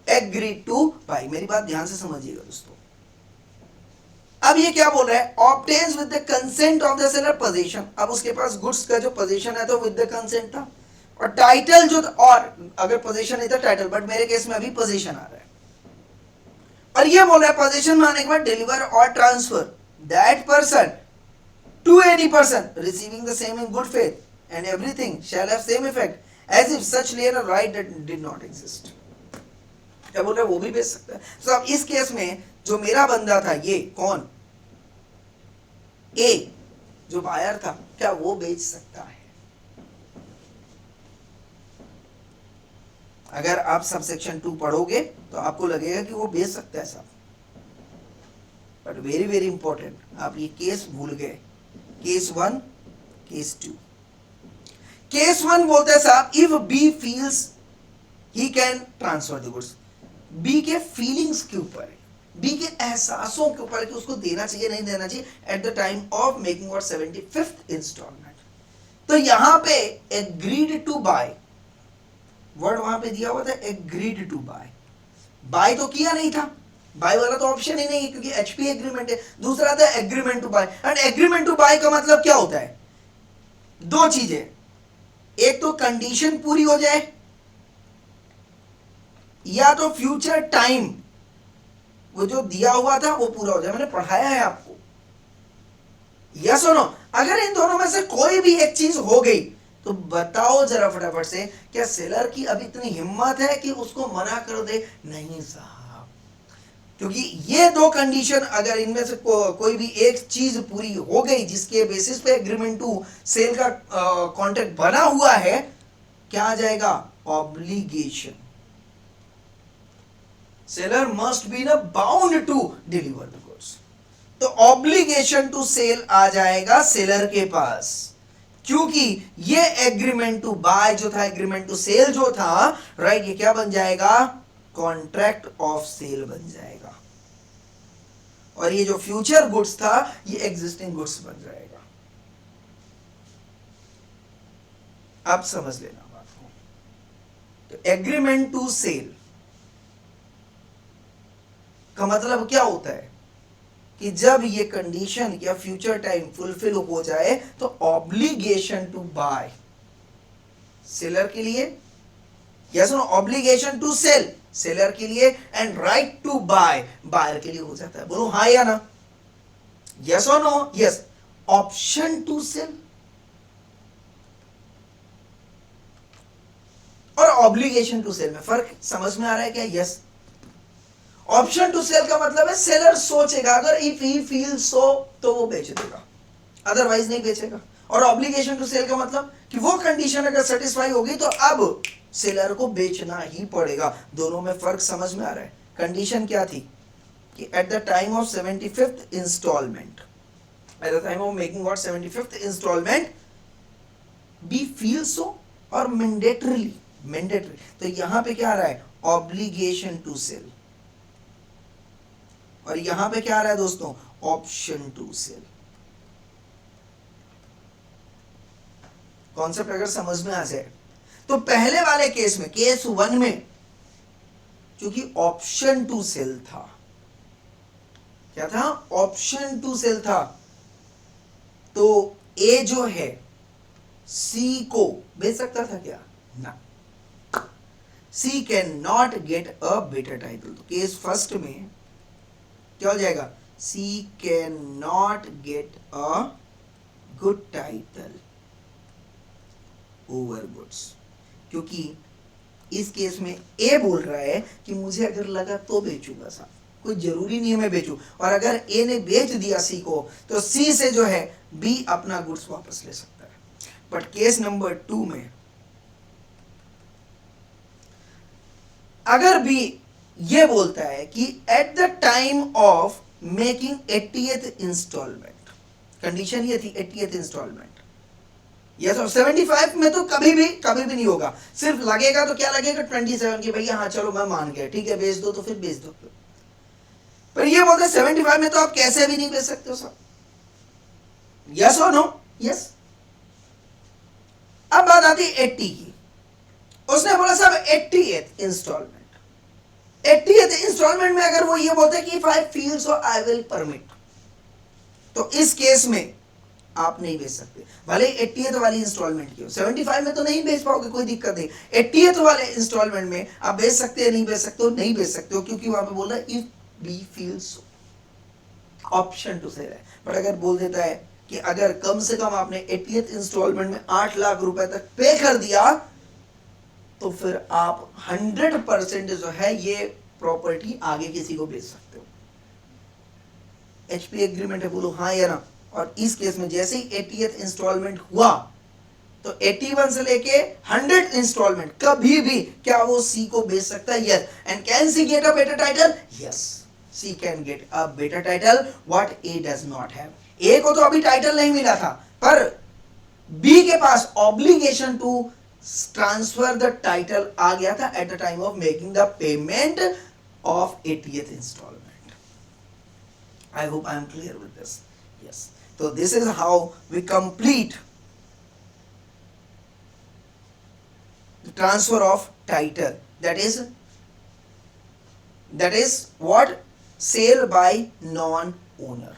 Agreed to buy. मेरी बात ध्यान से समझिएगा दोस्तों। अब ये क्या बोल रहा है? Obtains with the consent of the seller position. अब उसके पास गुड्स का जो पोजीशन है तो विद द कंसेंट था, और टाइटल जो, और अगर पोजीशन नहीं था टाइटल, बट मेरे केस में अभी पोजीशन आ रहा है। और ये बोल रहा है पोजीशन में आने के बाद डिलीवर और transfer that person to any person receiving the same in good faith and everything shall have same effect as if such layer right that did not exist. क्या बोल रहा है? वो भी बेच सकता है। तो अब इस केस में जो मेरा बंदा था, ये कौन? ए जो बायर था, क्या वो बेच सकता है? अगर आप सबसेक्शन 2 पढ़ोगे तो आपको लगेगा कि वो बेच सकता है साहब, बट वेरी वेरी इंपॉर्टेंट, आप ये केस भूल गए। Case 1, case 2। केस 1 बोलता है साहब if B feels he can transfer the goods. B के फीलिंग्स के ऊपर है, बी के एहसासों के ऊपर है कि उसको देना चाहिए नहीं देना चाहिए eight the time of making और 75th इंस्टॉलमेंट। तो यहां पे एग्रीड टू बाय वर्ड वहां पे दिया हुआ था, एग्रीड टू बाय। बाय तो किया नहीं था, बाय वाला तो ऑप्शन ही नहीं है क्योंकि एचपी एग्रीमेंट है। दूसरा था agreement to buy. And agreement to buy का मतलब क्या होता है? दो चीजें, एक तो कंडीशन पूरी हो जाए या तो फ्यूचर टाइम वो जो दिया हुआ था वो पूरा हो जाए। मैंने पढ़ाया है आपको। यस और नो? अगर इन दोनों में से कोई भी एक चीज हो गई तो बताओ जरा फटाफट से, क्या सेलर की अब इतनी हिम्मत है कि उसको मना कर दे? नहीं साहब, क्योंकि ये दो कंडीशन अगर इनमें से कोई भी एक चीज पूरी हो गई जिसके बेसिस पे एग्रीमेंट टू सेल का कॉन्ट्रैक्ट बना हुआ है, क्या आ जाएगा? ऑब्लिगेशन। सेलर मस्ट बी न bound to deliver the goods. तो ऑब्लिगेशन टू सेल आ जाएगा सेलर के पास, क्योंकि ये एग्रीमेंट टू बाय जो था, एग्रीमेंट टू सेल जो था, राइट, ये क्या बन जाएगा? कॉन्ट्रैक्ट ऑफ सेल बन जाएगा। और ये जो फ्यूचर गुड्स था ये एग्जिस्टिंग गुड्स बन जाएगा। आप समझ लेना बात को। तो एग्रीमेंट टू सेल का मतलब क्या होता है कि जब ये कंडीशन या फ्यूचर टाइम फुलफिल हो जाए तो ऑब्लिगेशन टू बाय सेलर के लिए, yes no, obligation to sell seller के लिए, and right to buy buyer के लिए हो जाता है। बोलो हाँ या ना? यस और no? Yes. Option to sell और ऑब्लिगेशन टू सेल में फर्क समझ में आ रहा है क्या? यस। ऑप्शन टू सेल का मतलब है सेलर सोचेगा, अगर इफ ही फील सो तो वो बेच देगा, अदरवाइज नहीं बेचेगा। और ऑब्लिगेशन टू सेल का मतलब कि कि वो कंडीशन अगर सेटिस्फाई होगी तो अब सेलर को बेचना ही पड़ेगा। दोनों में फर्क समझ में आ रहा है। कंडीशन क्या थी कि at the time of 75th instalment, at the time of making what 75th instalment B feel so और मैंडेटरी, तो यहां पे क्या आ रहा है ऑब्लिगेशन टू सेल, और यहां पे क्या आ रहा है दोस्तों ऑप्शन टू सेल। कॉन्सेप्ट अगर समझ में आ जाए तो पहले वाले केस में, केस 1 में क्योंकि ऑप्शन टू सेल था, क्या था ऑप्शन टू सेल था, तो ए जो है सी को बेच सकता था क्या ना, she can not get a better title. तो केस फर्स्ट में क्या हो जाएगा she can not get a good title over goods, क्योंकि इस केस में ए बोल रहा है कि मुझे अगर लगा तो बेचूंगा साहब, कोई जरूरी नहीं है मैं बेचूं, और अगर ए ने बेच दिया सी को तो सी से जो है बी अपना गुड्स वापस ले सकता है। बट केस नंबर 2 में अगर बी ये बोलता है कि at the time of making 80th instalment, condition ये थी 80th इंस्टॉलमेंट, यस, और 75 में तो कभी भी नहीं होगा, सिर्फ लगेगा तो क्या लगेगा 27 की, भैया हाँ चलो मैं मान गया, ठीक है बेच दो तो फिर बेच दो। पर ये बोलते 75 में तो आप कैसे भी नहीं बेच सकते हो सर, यस और नो, यस। अब बात आती 80 की, उसने बोला साहब 80th इंस्टॉलमेंट, 80th इंस्टॉलमेंट में अगर वो ये बोलते कि if I feel so I will permit, तो इस केस में आप नहीं बेच सकते, भले 80th वाली इंस्टॉलमेंट की हो। 75 में तो नहीं बेच पाओगे, कोई दिक्कत नहीं, 80th वाले इंस्टॉलमेंट में आप बेच सकते हैं, नहीं बेच सकते हो, नहीं बेच सकते हो, क्योंकि वहां पे बोल रहा है if B feel so, option to sell है। बट अगर बोल देता है कि अगर कम से कम आपने 80th इंस्टॉलमेंट में 8 लाख रुपए तक पे कर दिया तो फिर आप 100% जो है ये प्रॉपर्टी आगे किसी को बेच सकते हो। एचपी एग्रीमेंट है, बोलो हाँ या ना। और इस केस में जैसे ही 80th इंस्टॉलमेंट हुआ तो 81 से लेके 100 इंस्टॉलमेंट कभी भी क्या वो सी को बेच सकता है, yes. And can C get a better title, yes, she can get a better title what A does not have. A को तो अभी टाइटल नहीं मिला था, पर बी के पास obligation to transfer the title आ गया था at the time of making the payment of 80th instalment. I hope I am clear with this, yes. So this is how we complete the transfer of title. That is what sale by non-owner.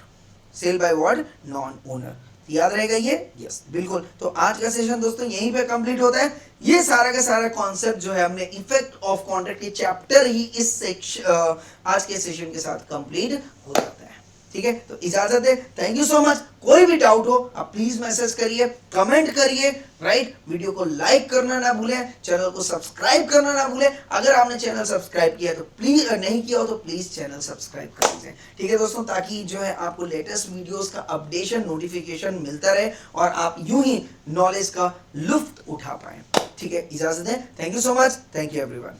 Sale by what non-owner. याद रहेगा ये, yes बिल्कुल। तो आज का session दोस्तों यहीं पे कंप्लीट होता है। ये सारा का सारा कॉन्सेप्ट जो है हमने इफेक्ट ऑफ कॉन्ट्रैक्ट के चैप्टर ही इस सेक्शन आज के सेशन के साथ कंप्लीट हो जाता है। ठीक है, तो इजाजत है, थैंक यू सो मच। कोई भी डाउट हो आप प्लीज मैसेज करिए, कमेंट करिए, राइट। वीडियो को लाइक करना ना भूलें, चैनल को सब्सक्राइब करना ना भूलें। अगर आपने चैनल सब्सक्राइब किया तो प्लीज, नहीं किया हो तो प्लीज चैनल सब्सक्राइब कर दीजिए, ठीक है दोस्तों, ताकि जो है आपको लेटेस्ट वीडियोस का अपडेशन नोटिफिकेशन मिलता रहे और आप यूं ही नॉलेज का लुफ्त उठा पाए। ठीक है, इजाजत है, thank you so much, thank you everyone.